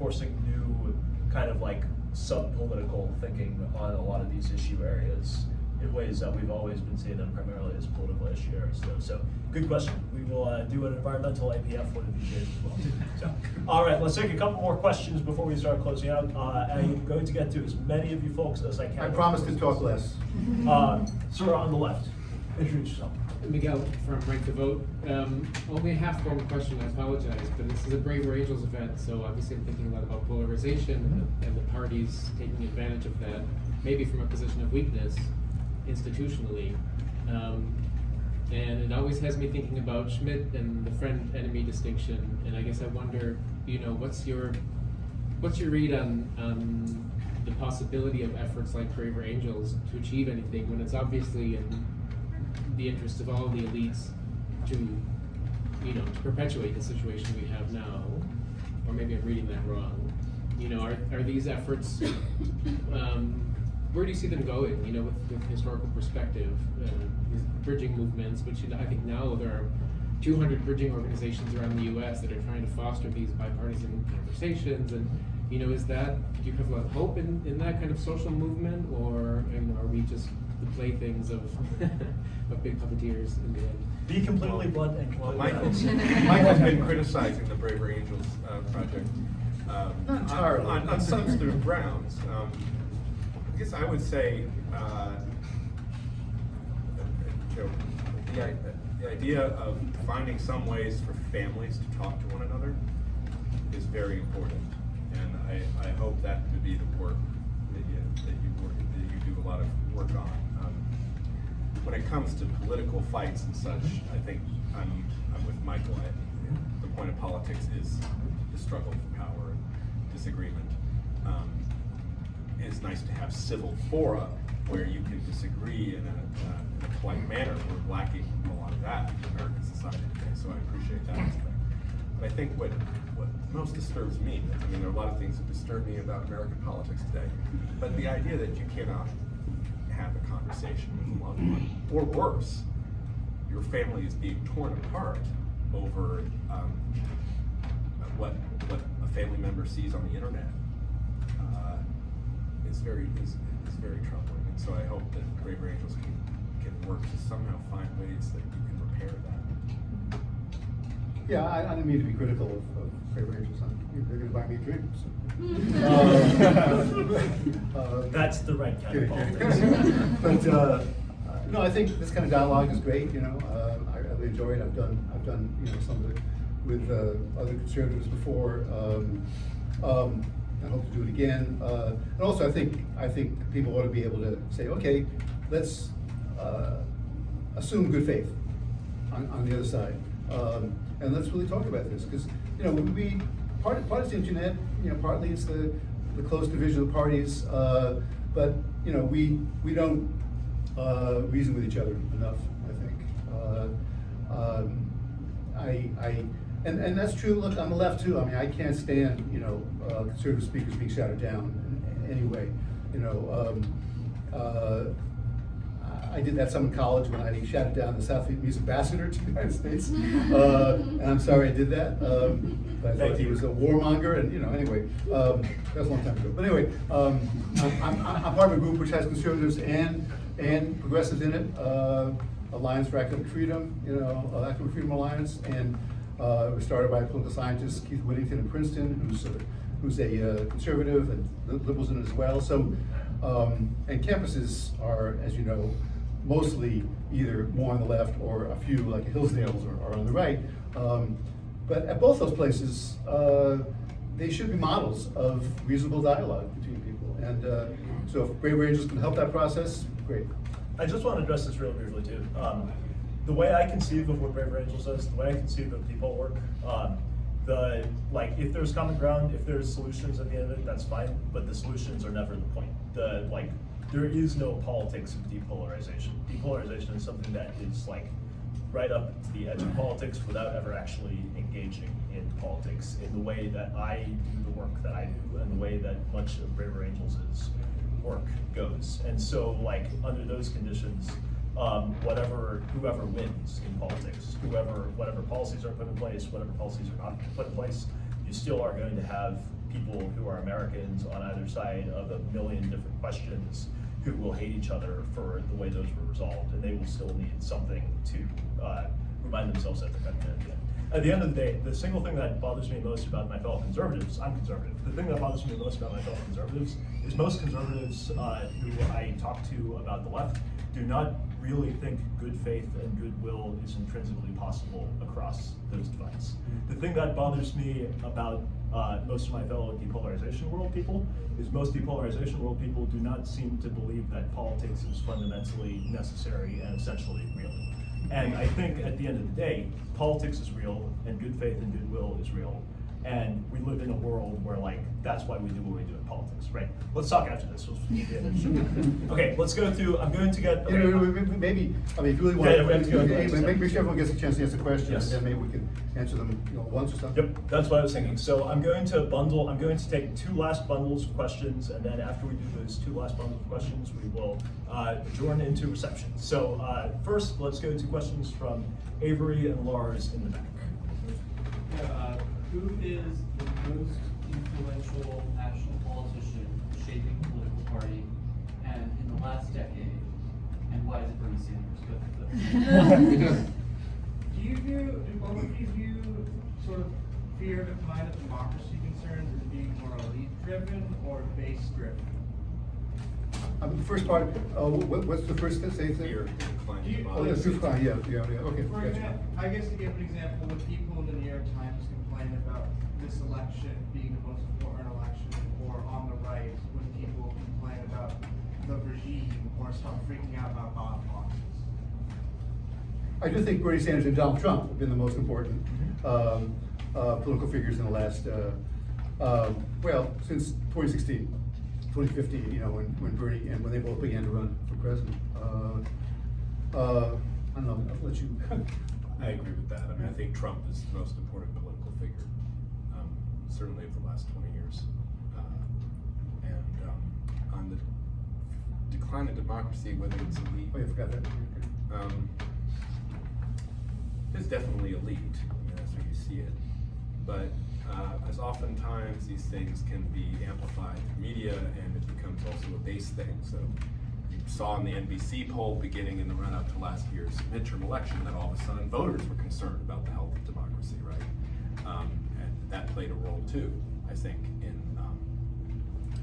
Speaker 1: new kind of like sub-political thinking on a lot of these issue areas in ways that we've always been seeing them primarily as political issue areas. So good question. We will do an environmental APF one of these days as well. So, all right, let's take a couple more questions before we start closing out. I'm going to get to as many of you folks as I can.
Speaker 2: I promise to talk less.
Speaker 1: Sir, on the left, introduce yourself.
Speaker 8: Miguel from Break the Vote. Only a half-formed question, I apologize, but this is a Braver Angels event, so obviously I'm thinking a lot about polarization and the parties taking advantage of that, maybe from a position of weakness institutionally. And it always has me thinking about Schmidt and the friend-enemy distinction, and I guess I wonder, what's your what's your read on the possibility of efforts like Braver Angels to achieve anything when it's obviously in the interest of all the elites to, to perpetuate the situation we have now? Or maybe I'm reading that wrong. Are these efforts, where do you see them going, with historical perspective, these bridging movements, which I think now there are 200 bridging organizations around the US that are trying to foster these bipartisan conversations, and do you have a lot of hope in that kind of social movement, or are we just the playthings of of big puppeteers in the end?
Speaker 1: Be completely blunt and
Speaker 3: Well,
Speaker 1: completely
Speaker 3: Mike has been criticizing the Braver Angels project
Speaker 2: Not entirely.
Speaker 3: on substantive grounds. I guess I would say, the idea of finding some ways for families to talk to one another is very important, and I hope that would be the work that you do a lot of work on. When it comes to political fights and such, I think I'm with Michael. The point of politics is the struggle for power and disagreement. It's nice to have civil fora where you can disagree in a polite manner. We're lacking a lot of that in American society today, so I appreciate that aspect. But I think what most disturbs me, there are a lot of things that disturb me about American politics today, but the idea that you cannot have a conversation with a loved one, or worse, your family is being torn apart over what a family member sees on the internet is very troubling. And so I hope that Braver Angels can work to somehow find ways that you can repair that.
Speaker 2: Yeah, I didn't mean to be critical of Braver Angels. They're going to buy me a drink. So.
Speaker 1: That's the right kind of politics.
Speaker 2: But no, I think this kind of dialogue is great. I really enjoy it. I've done some of it with other conservatives before. I hope to do it again. And also, I think people ought to be able to say, okay, let's assume good faith on the other side, and let's really talk about this, because partly it's the internet, partly it's the close division of the parties, but we don't reason with each other enough, I think. And that's true. Look, on the left too. I can't stand conservative speakers being shouted down in any way. I did that some in college when I shouted down the South Vietnamese ambassador to the United States, and I'm sorry I did that. But I thought he was a warmonger, and anyway, that was a long time ago. But anyway, I'm part of a group which has conservatives and progressives in it. Alliance for Academic Freedom, Academic Freedom Alliance, and it was started by a political scientist, Keith Whittington in Princeton, who's a conservative, and liberals in it as well. So, and campuses are, as you know, mostly either more on the left or a few, like Hillsdale's, are on the right. But at both those places, they should be models of reasonable dialogue between people. And so if Braver Angels can help that process, great.
Speaker 1: I just want to address this real briefly too. The way I conceive of what Braver Angels is, the way I conceive of people work, if there's common ground, if there's solutions at the end of it, that's fine, but the solutions are never the point. There is no politics of depolarization. Depolarization is something that is right up to the edge of politics without ever actually engaging in politics in the way that I do the work that I do and the way that much of Braver Angels' work goes. And so under those conditions, whoever wins in politics, whatever policies are put in place, whatever policies are not put in place, you still are going to have people who are Americans on either side of a million different questions who will hate each other for the way those were resolved, and they will still need something to remind themselves that they're going to. At the end of the day, the single thing that bothers me most about my fellow conservatives, I'm conservative, the thing that bothers me most about my fellow conservatives is most conservatives who I talk to about the left do not really think good faith and goodwill is intrinsically possible across those divides. The thing that bothers me about most of my fellow depolarization world people is most depolarization world people do not seem to believe that politics is fundamentally necessary and essentially real. And I think at the end of the day, politics is real and good faith and goodwill is real. and we live in a world where like that's why we do what we do in politics, right? Let's talk after this. Okay, let's go through. I'm going to get. Okay.
Speaker 2: Maybe, I mean, if you really want
Speaker 1: Yeah, we have to go into
Speaker 2: make
Speaker 1: questions.
Speaker 2: sure everyone gets a chance to answer questions,
Speaker 1: Yes.
Speaker 2: and then maybe we can answer them, once or something.
Speaker 1: Yep, that's what I was thinking. So I'm going to take 2 last bundles of questions, and then after we do those 2 last bundles of questions, we will adjourn into reception. So first, let's go to questions from Avery and Lars in the back.
Speaker 9: Who is the most influential national politician shaping the political party and in the last decade? And why is it Bernie Sanders? Do you view, do both of you view sort of fear of decline of democracy concerns as being more elite driven or base driven?
Speaker 2: The first part, what's the first thing?
Speaker 3: Fear of decline
Speaker 9: Do you-
Speaker 2: Oh, yeah,
Speaker 3: democracy.
Speaker 2: okay.
Speaker 9: For
Speaker 2: Gotcha.
Speaker 9: example, I guess to give an example, when people in the New York Times complain about this election being the most important election, or on the right, when people complain about the regime or start freaking out about ballot boxes.
Speaker 2: I do think Bernie Sanders and Donald Trump have been the most important political figures in the last, since 2016, 2015, when Bernie and when they both began to run for president. I don't know, I'll let you.
Speaker 3: I agree with that. I mean, I think Trump is the most important political figure, certainly of the last 20 years. On the decline of democracy, whether it's elite,
Speaker 2: Oh, you forgot that.
Speaker 3: it's definitely elite. I mean, that's where you see it. But as oftentimes these things can be amplified in media, and it becomes also a base thing. So you saw in the NBC poll beginning in the run-up to last year's midterm election that all of a sudden voters were concerned about the health of democracy, right? And that played a role too, I think, in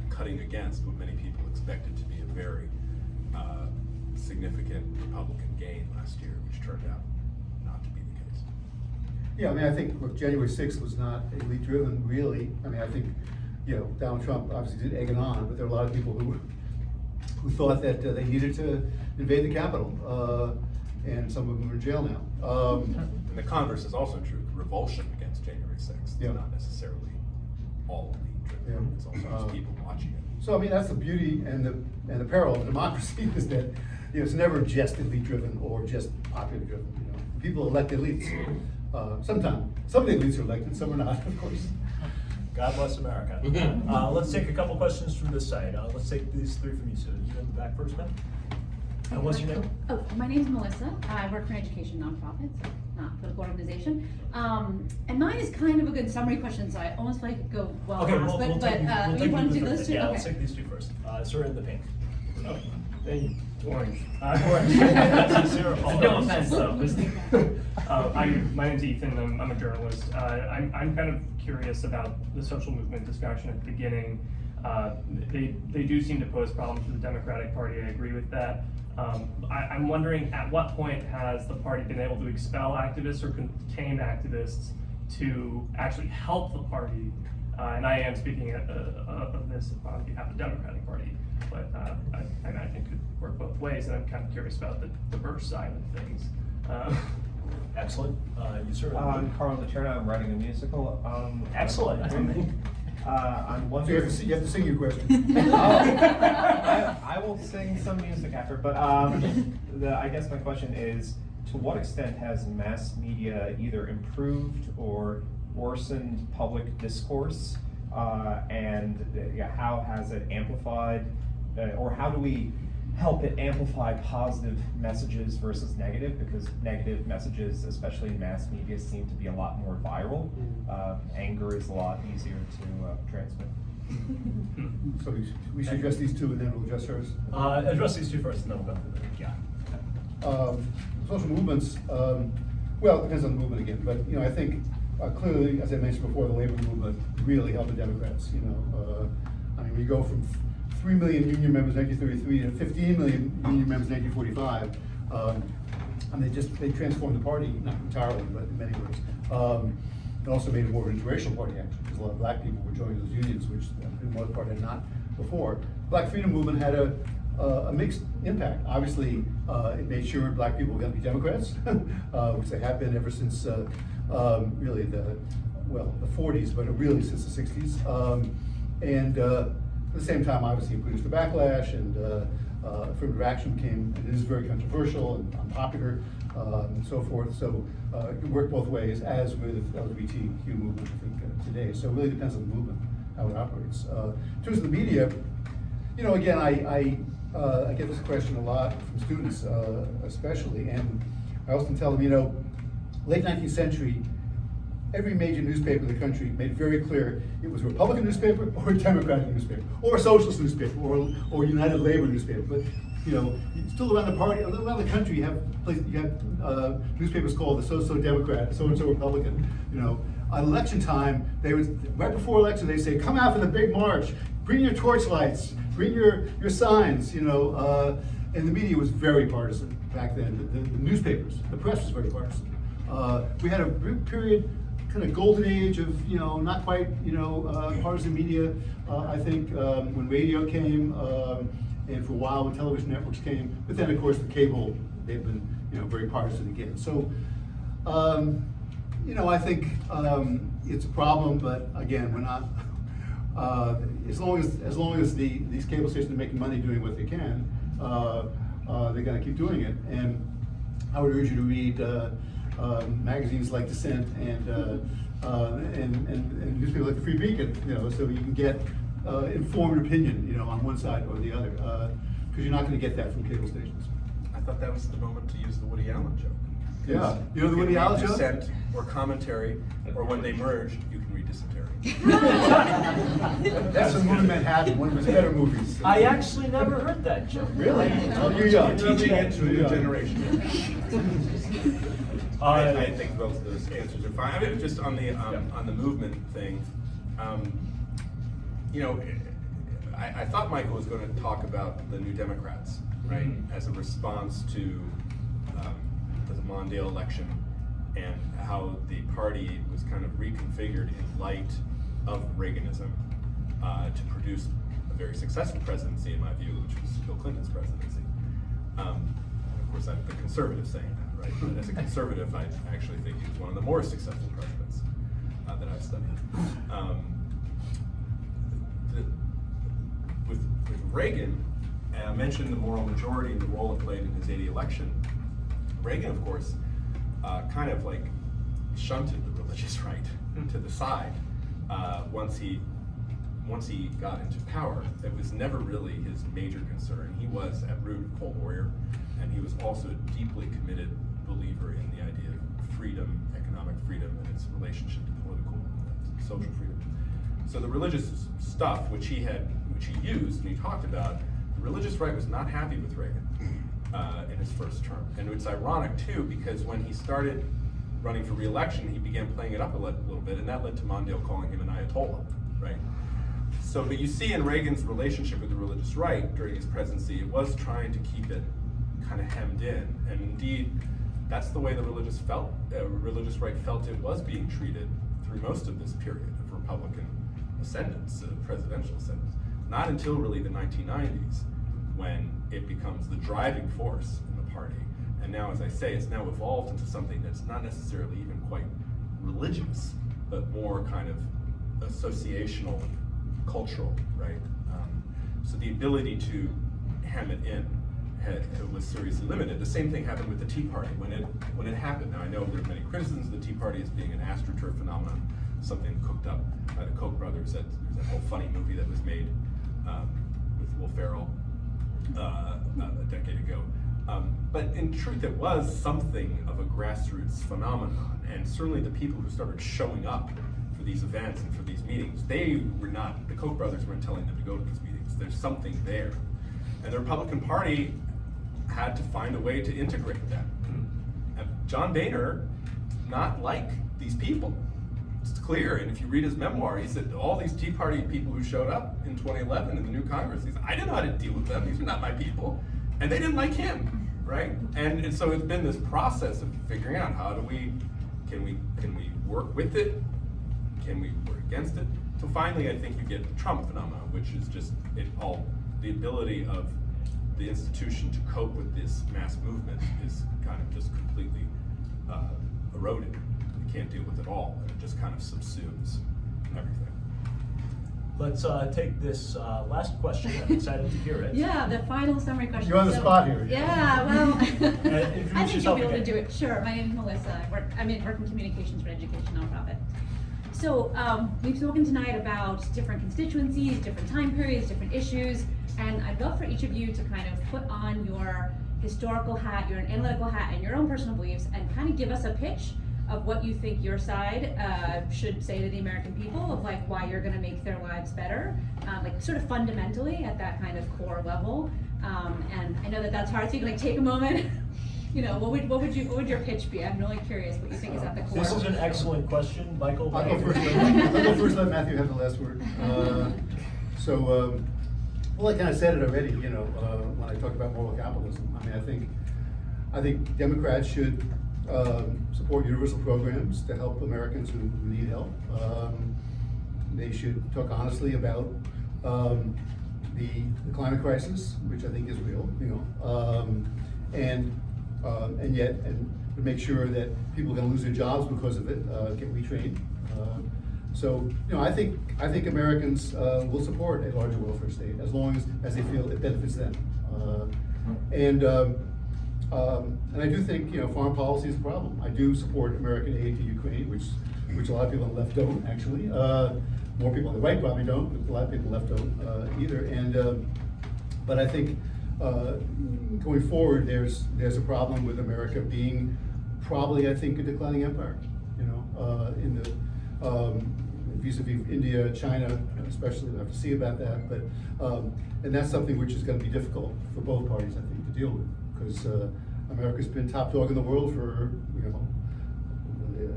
Speaker 3: cutting against what many people expected to be a very significant Republican gain last year, which turned out not to be the case.
Speaker 2: Yeah, I mean, I think, look, January 6th was not elite driven, really. I mean, I think, Donald Trump obviously did egg it on, but there are a lot of people who thought that they needed to invade the Capitol, and some of them are in jail now.
Speaker 3: And the converse is also true. Revulsion against January 6th
Speaker 2: Yeah.
Speaker 3: is not necessarily all elite driven.
Speaker 2: Yeah.
Speaker 3: It's also just people watching it.
Speaker 2: So I mean, that's the beauty and the peril of democracy is that it's never just elite driven or just popular driven. People elect elites. Sometimes some of the elites are elected, some are not, of course.
Speaker 1: God bless America. Let's take a couple questions from this side. Let's take these 3 from you. So you in the back first, man. And what's your name?
Speaker 10: Oh, my name's Melissa. I work for an education nonprofit, so not a political organization. And mine is kind of a good summary question, so I almost feel like it could go well
Speaker 1: Okay,
Speaker 10: asked,
Speaker 1: we'll take
Speaker 10: you want to
Speaker 1: the
Speaker 10: do
Speaker 1: first.
Speaker 10: those two?
Speaker 1: Yeah,
Speaker 10: Okay.
Speaker 1: let's take these 2 first. Sir in the pink.
Speaker 11: Oh, thank you. Orange.
Speaker 1: Orange. That's zero apologies.
Speaker 11: No offense, though. My name's Ethan. I'm a journalist. I'm kind of curious about the social movement discussion at the beginning. They do seem to pose problems for the Democratic Party. I agree with that. I'm wondering, at what point has the party been able to expel activists or contain activists to actually help the party? And I am speaking of this on behalf of the Democratic Party, but I think it could work both ways, and I'm kind of curious about the diverse side of things.
Speaker 1: Excellent. You, sir.
Speaker 12: I'm Carl Laterna. I'm writing a musical.
Speaker 1: Excellent.
Speaker 12: I'm
Speaker 2: So
Speaker 12: wondering.
Speaker 2: you have to sing your question.
Speaker 12: I will sing some music after, but I guess my question is, to what extent has mass media either improved or worsened public discourse, and how has it amplified, or how do we help it amplify positive messages versus negative? Because negative messages, especially in mass media, seem to be a lot more viral. Anger is a lot easier to transmit.
Speaker 2: So we should address these 2 and then we'll address hers.
Speaker 1: Address these 2 first, and then we'll go through them. Yeah.
Speaker 2: Social movements, well, it depends on the movement again, but I think clearly, as I mentioned before, the labor movement really helped the Democrats. I mean, we go from 3 million union members in 1933 to 15 million union members in 1945, and they transformed the party, not entirely, but in many ways. It also made it more of an interracial party, actually, because a lot of black people were joining those unions, which for the most part had not before. Black freedom movement had a mixed impact. Obviously, it made sure black people were going to be Democrats, which they have been ever since really the well, the 40s, but really since the 60s. And at the same time, obviously, it produced a backlash, and affirmative action became, and it is very controversial and unpopular, and so forth. So it worked both ways, as with LGBTQ movement, I think, today. So it really depends on the movement, how it operates. In terms of the media, you know, again, I get this question a lot from students, especially, and I often tell them, you know, late 19th century, every major newspaper in the country made it very clear it was a Republican newspaper or a Democratic newspaper or a socialist newspaper or United Labor newspaper. But you know, still around the country, you have newspapers called the so-so Democrat, so-and-so Republican. You know, on election time, they would, right before election, they say, "Come out for the big march, bring your torchlights, bring your signs." You know, and the media was very partisan back then. The newspapers, the press was very partisan. We had a period, kind of golden age of, you know, not quite, you know, partisan media, I think, when radio came, and for a while when television networks came, but then of course the cable, they've been, you know, very partisan again. So, you know, I think it's a problem, but again, we're not, as long as these cable stations are making money doing what they can, they're gonna keep doing it. And I would urge you to read magazines like Dissent and newspapers like the Free Beacon, you know, so you can get informed opinion, you know, on one side or the other, because you're not going to get that from cable stations.
Speaker 3: I thought that was the moment to use the Woody Allen joke.
Speaker 2: Yeah, you know the Woody Allen joke?
Speaker 3: Dissent or commentary, or when they merged, you can read dysentery.
Speaker 2: That's a movie Manhattan, one of his better movies.
Speaker 1: I actually never heard that joke.
Speaker 2: Really? Oh, you're young.
Speaker 3: Teaching it to a new generation. I
Speaker 1: Uh,
Speaker 3: think both of those answers are fine. I mean, just on the movement thing, you know, I thought Michael was going to talk about the New Democrats, right, as a response to the Mondale election and how the party was kind of reconfigured in light of Reaganism to produce a very successful presidency, in my view, which was Bill Clinton's presidency. Of course, I'm the conservative saying that, right? But as a conservative, I actually think he was one of the more successful presidents that I've studied. With Reagan, and I mentioned the moral majority and the role it played in his 80 election. Reagan, of course, kind of like shunted the religious right to the side once he got into power. It was never really his major concern. He was at root a cold warrior, and he was also a deeply committed believer in the idea of freedom, economic freedom, and its relationship to political and social freedom. So the religious stuff, which he used and he talked about, the religious right was not happy with Reagan in his first term. And it's ironic too, because when he started running for re-election, he began playing it up a little bit, and that led to Mondale calling him an Ayatollah, right? So, but you see in Reagan's relationship with the religious right during his presidency, it was trying to keep it kind of hemmed in, and indeed, that's the way the religious right felt it was being treated through most of this period of Republican ascendance, presidential ascendance. Not until really the 1990s, when it becomes the driving force in the party. And now, as I say, it's now evolved into something that's not necessarily even quite religious, but more kind of associational, cultural, right? So the ability to hem it in was seriously limited. The same thing happened with the Tea Party when it happened. Now I know there are many criticisms of the Tea Party as being an astroturf phenomenon, something cooked up by the Koch brothers. There's that whole funny movie that was made with Will Ferrell a decade ago. But in truth, it was something of a grassroots phenomenon, and certainly the people who started showing up for these events and for these meetings, they were not, the Koch brothers weren't telling them to go to these meetings. There's something there. And the Republican Party had to find a way to integrate that. And John Boehner, not like these people. It's clear, and if you read his memoir, he said all these Tea Party people who showed up in 2011 in the new Congress, he said, I didn't know how to deal with them, these are not my people. And they didn't like him, right? And so it's been this process of figuring out how do can we work with it? Can we work against it? So finally, I think you get the Trump phenomenon, which is just the ability of the institution to cope with this mass movement is kind of just completely eroded. It can't deal with it all, and it just kind of subsumes everything.
Speaker 1: Let's take this last question. I'm excited to hear it.
Speaker 10: Yeah, the final summary question.
Speaker 2: You're on the
Speaker 10: So-
Speaker 2: spot here.
Speaker 10: Yeah, well,
Speaker 1: introduce
Speaker 10: I think you'll
Speaker 1: yourself
Speaker 10: be able to
Speaker 1: again.
Speaker 10: do it. Sure, my name is Melissa. I'm in work in communications for an education nonprofit. So we've spoken tonight about different constituencies, different time periods, different issues, and I'd love for each of you to kind of put on your historical hat, your analytical hat, and your own personal beliefs, and kind of give us a pitch of what you think your side should say to the American people, of like why you're going to make their lives better, like sort of fundamentally at that kind of core level. And I know that that's hard, so you can like take a moment. You know, what would your pitch be? I'm really curious what you think is at the core.
Speaker 1: This is an excellent question, Michael.
Speaker 2: I'll go first. I'll go first. Let Matthew have the last word. Well, I kind of said it already. You know, when I talk about moral capitalism. I mean, I think Democrats should support universal programs to help Americans who need help. They should talk honestly about the climate crisis, which I think is real. You know, and yet make sure that people are going to lose their jobs because of it, get retrained. So, you know, I think Americans will support a larger welfare state as long as they feel it benefits them. And I do think, you know, foreign policy is a problem. I do support American aid to Ukraine, which a lot of people on the left don't, actually. More people on the right probably don't, but a lot of people on the left don't either. And but I think going forward, there's a problem with America being probably, I think, a declining empire. You know, in the vis-a-vis India, China, especially. We'll have to see about that. But and that's something which is going to be difficult for both parties, I think, to deal with, because America's been top dog in the world for, you know,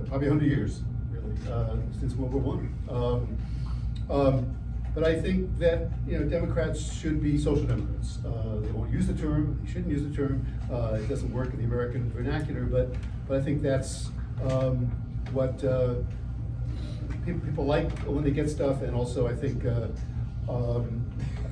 Speaker 2: probably 100 years, really, since World War I. But I think that, you know, Democrats should be social democrats. They won't use the term. They shouldn't use the term. It doesn't work in the American vernacular. But I think that's what people like when they get stuff. And also, I think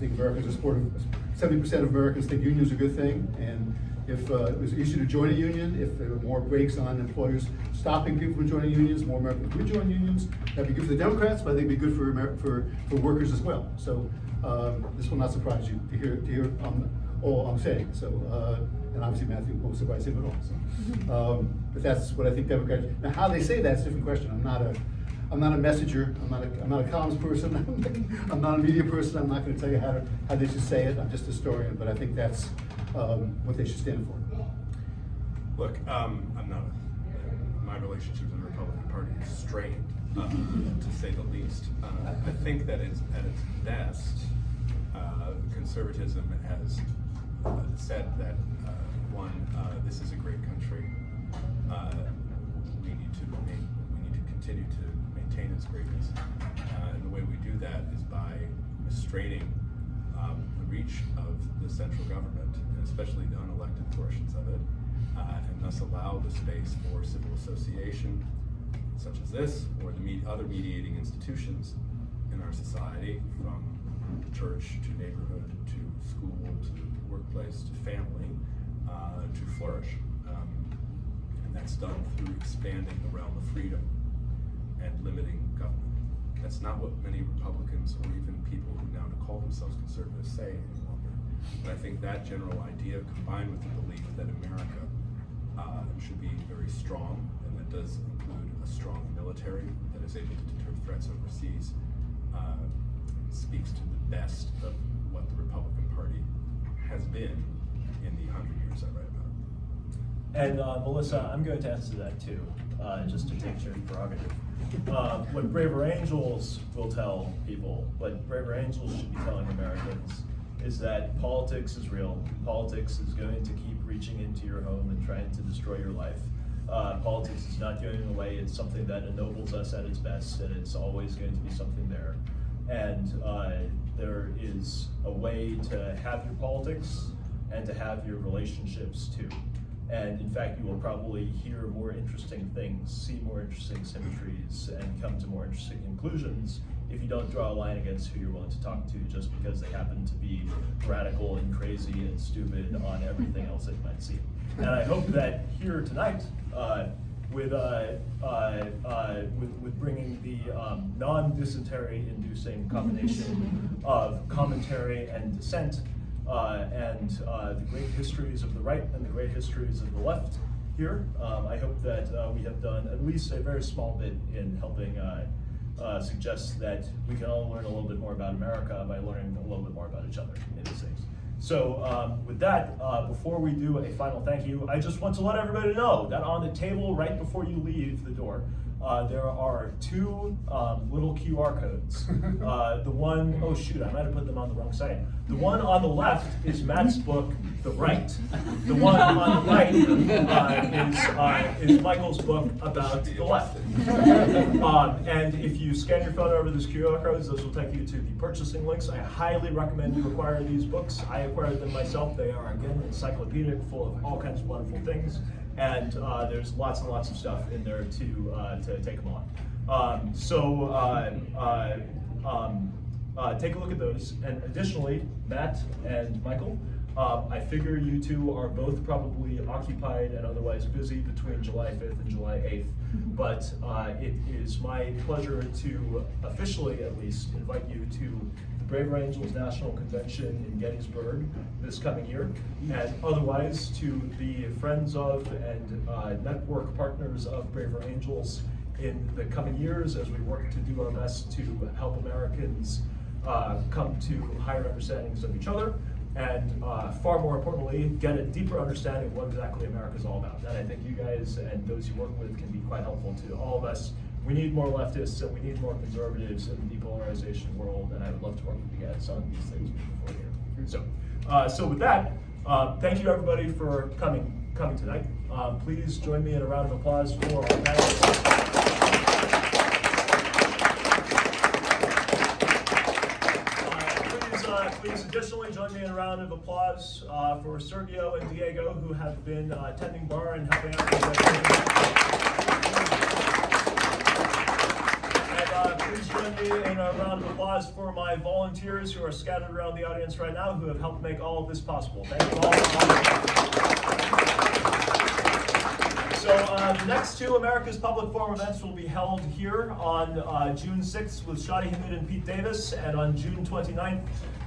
Speaker 2: Americans are supportive. 70% of Americans think unions are a good thing. And if it was easier to join a union, if there were more brakes on employers stopping people from joining unions, more Americans would join unions. That'd be good for the Democrats, but I think it'd be good for workers as well. So this will not surprise you to hear all I'm saying. So and obviously Matthew won't surprise him at all. So, but that's what I think Democrats. Now, how they say that's a different question. I'm not a messenger. I'm not a comms person. I'm not a media person. I'm not going to tell you how they should say it. I'm just a historian. But I think that's what they should stand for.
Speaker 3: Look, I'm not. My relationship with the Republican Party is strained, to say the least. I think that it's at its best, conservatism has said that this is a great country. We need to continue to maintain its greatness, and the way we do that is by restraining the reach of the central government, and especially the unelected portions of it, and thus allow the space for civil association, such as this, or the other mediating institutions in our society, from church to neighborhood to school to workplace to family, to flourish. And that's done through expanding the realm of freedom and limiting government. That's not what many Republicans or even people who now call themselves conservatives say any longer. But I think that general idea, combined with the belief that America should be very strong, and that does include a strong military that is able to deter threats overseas, speaks to the best of what the Republican Party has been in the 100 years I write about.
Speaker 1: And Melissa, I'm going to answer that too, just to take your prerogative. What Braver Angels will tell people, what Braver Angels should be telling Americans, is that politics is real. Politics is going to keep reaching into your home and trying to destroy your life. Politics is not going away. It's something that ennobles us at its best, and it's always going to be something there. And there is a way to have your politics and to have your relationships too. And in fact, you will probably hear more interesting things, see more interesting symmetries, and come to more interesting conclusions if you don't draw a line against who you're willing to talk to just because they happen to be radical and crazy and stupid on everything else that you might see. And I hope that here tonight, with bringing the non-dysentery-inducing combination of commentary and dissent, and the great histories of the right and the great histories of the left here. I hope that we have done at least a very small bit in helping suggest that we can all learn a little bit more about America by learning a little bit more about each other in these things. So with that, before we do a final thank you, I just want to let everybody know that on the table right before you leave the door, there are two little QR codes. The one, oh shoot, I might have put them on the wrong side. The one on the left is Matt's book, The Right. The one on the right is Michael's book about the left. And if you scan your phone over those QR codes, those will take you to the purchasing links. I highly recommend you acquire these books. I acquired them myself. They are, again, encyclopedic, full of all kinds of wonderful things. And there's lots and lots of stuff in there to take them on. Take a look at those. And additionally, Matt and Michael, I figure you two are both probably occupied and otherwise busy between July 5th and July 8th. But it is my pleasure to officially, at least, invite you to the Braver Angels National Convention in Gettysburg this coming year, and otherwise to the friends of and network partners of Braver Angels in the coming years as we work to do our best to help Americans come to higher understandings of each other, and far more importantly, get a deeper understanding of what exactly America is all about. And I think you guys and those you work with can be quite helpful to all of us. We need more leftists and we need more conservatives in the depolarization world, and I would love to work with you guys on these things before here. So with that, thank you everybody for coming tonight. Please join me in a round of applause for our panelists. Please additionally join me in a round of applause for Sergio and Diego, who have been tending bar and helping out with and please join me in a round of applause for my volunteers who are scattered around the audience right now, who have helped make all of this possible. Thank you all. So the next two America's Public Forum events will be held here on June 6th with Shadi Hamid and Pete Davis, and on June 29th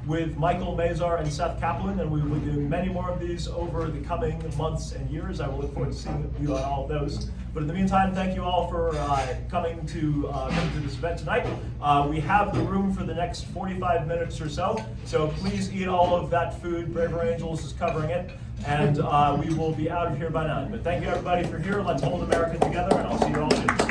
Speaker 1: with Michael Mazar and Seth Kaplan, and we will be doing many more of these over the coming months and years. I will look forward to seeing you on all of those. But in the meantime, thank you all for coming to this event tonight. We have the room for the next 45 minutes or so please eat all of that food. Braver Angels is covering it, and we will be out of here by 9. But thank you everybody for here. Let's hold America together, and I'll see you all soon.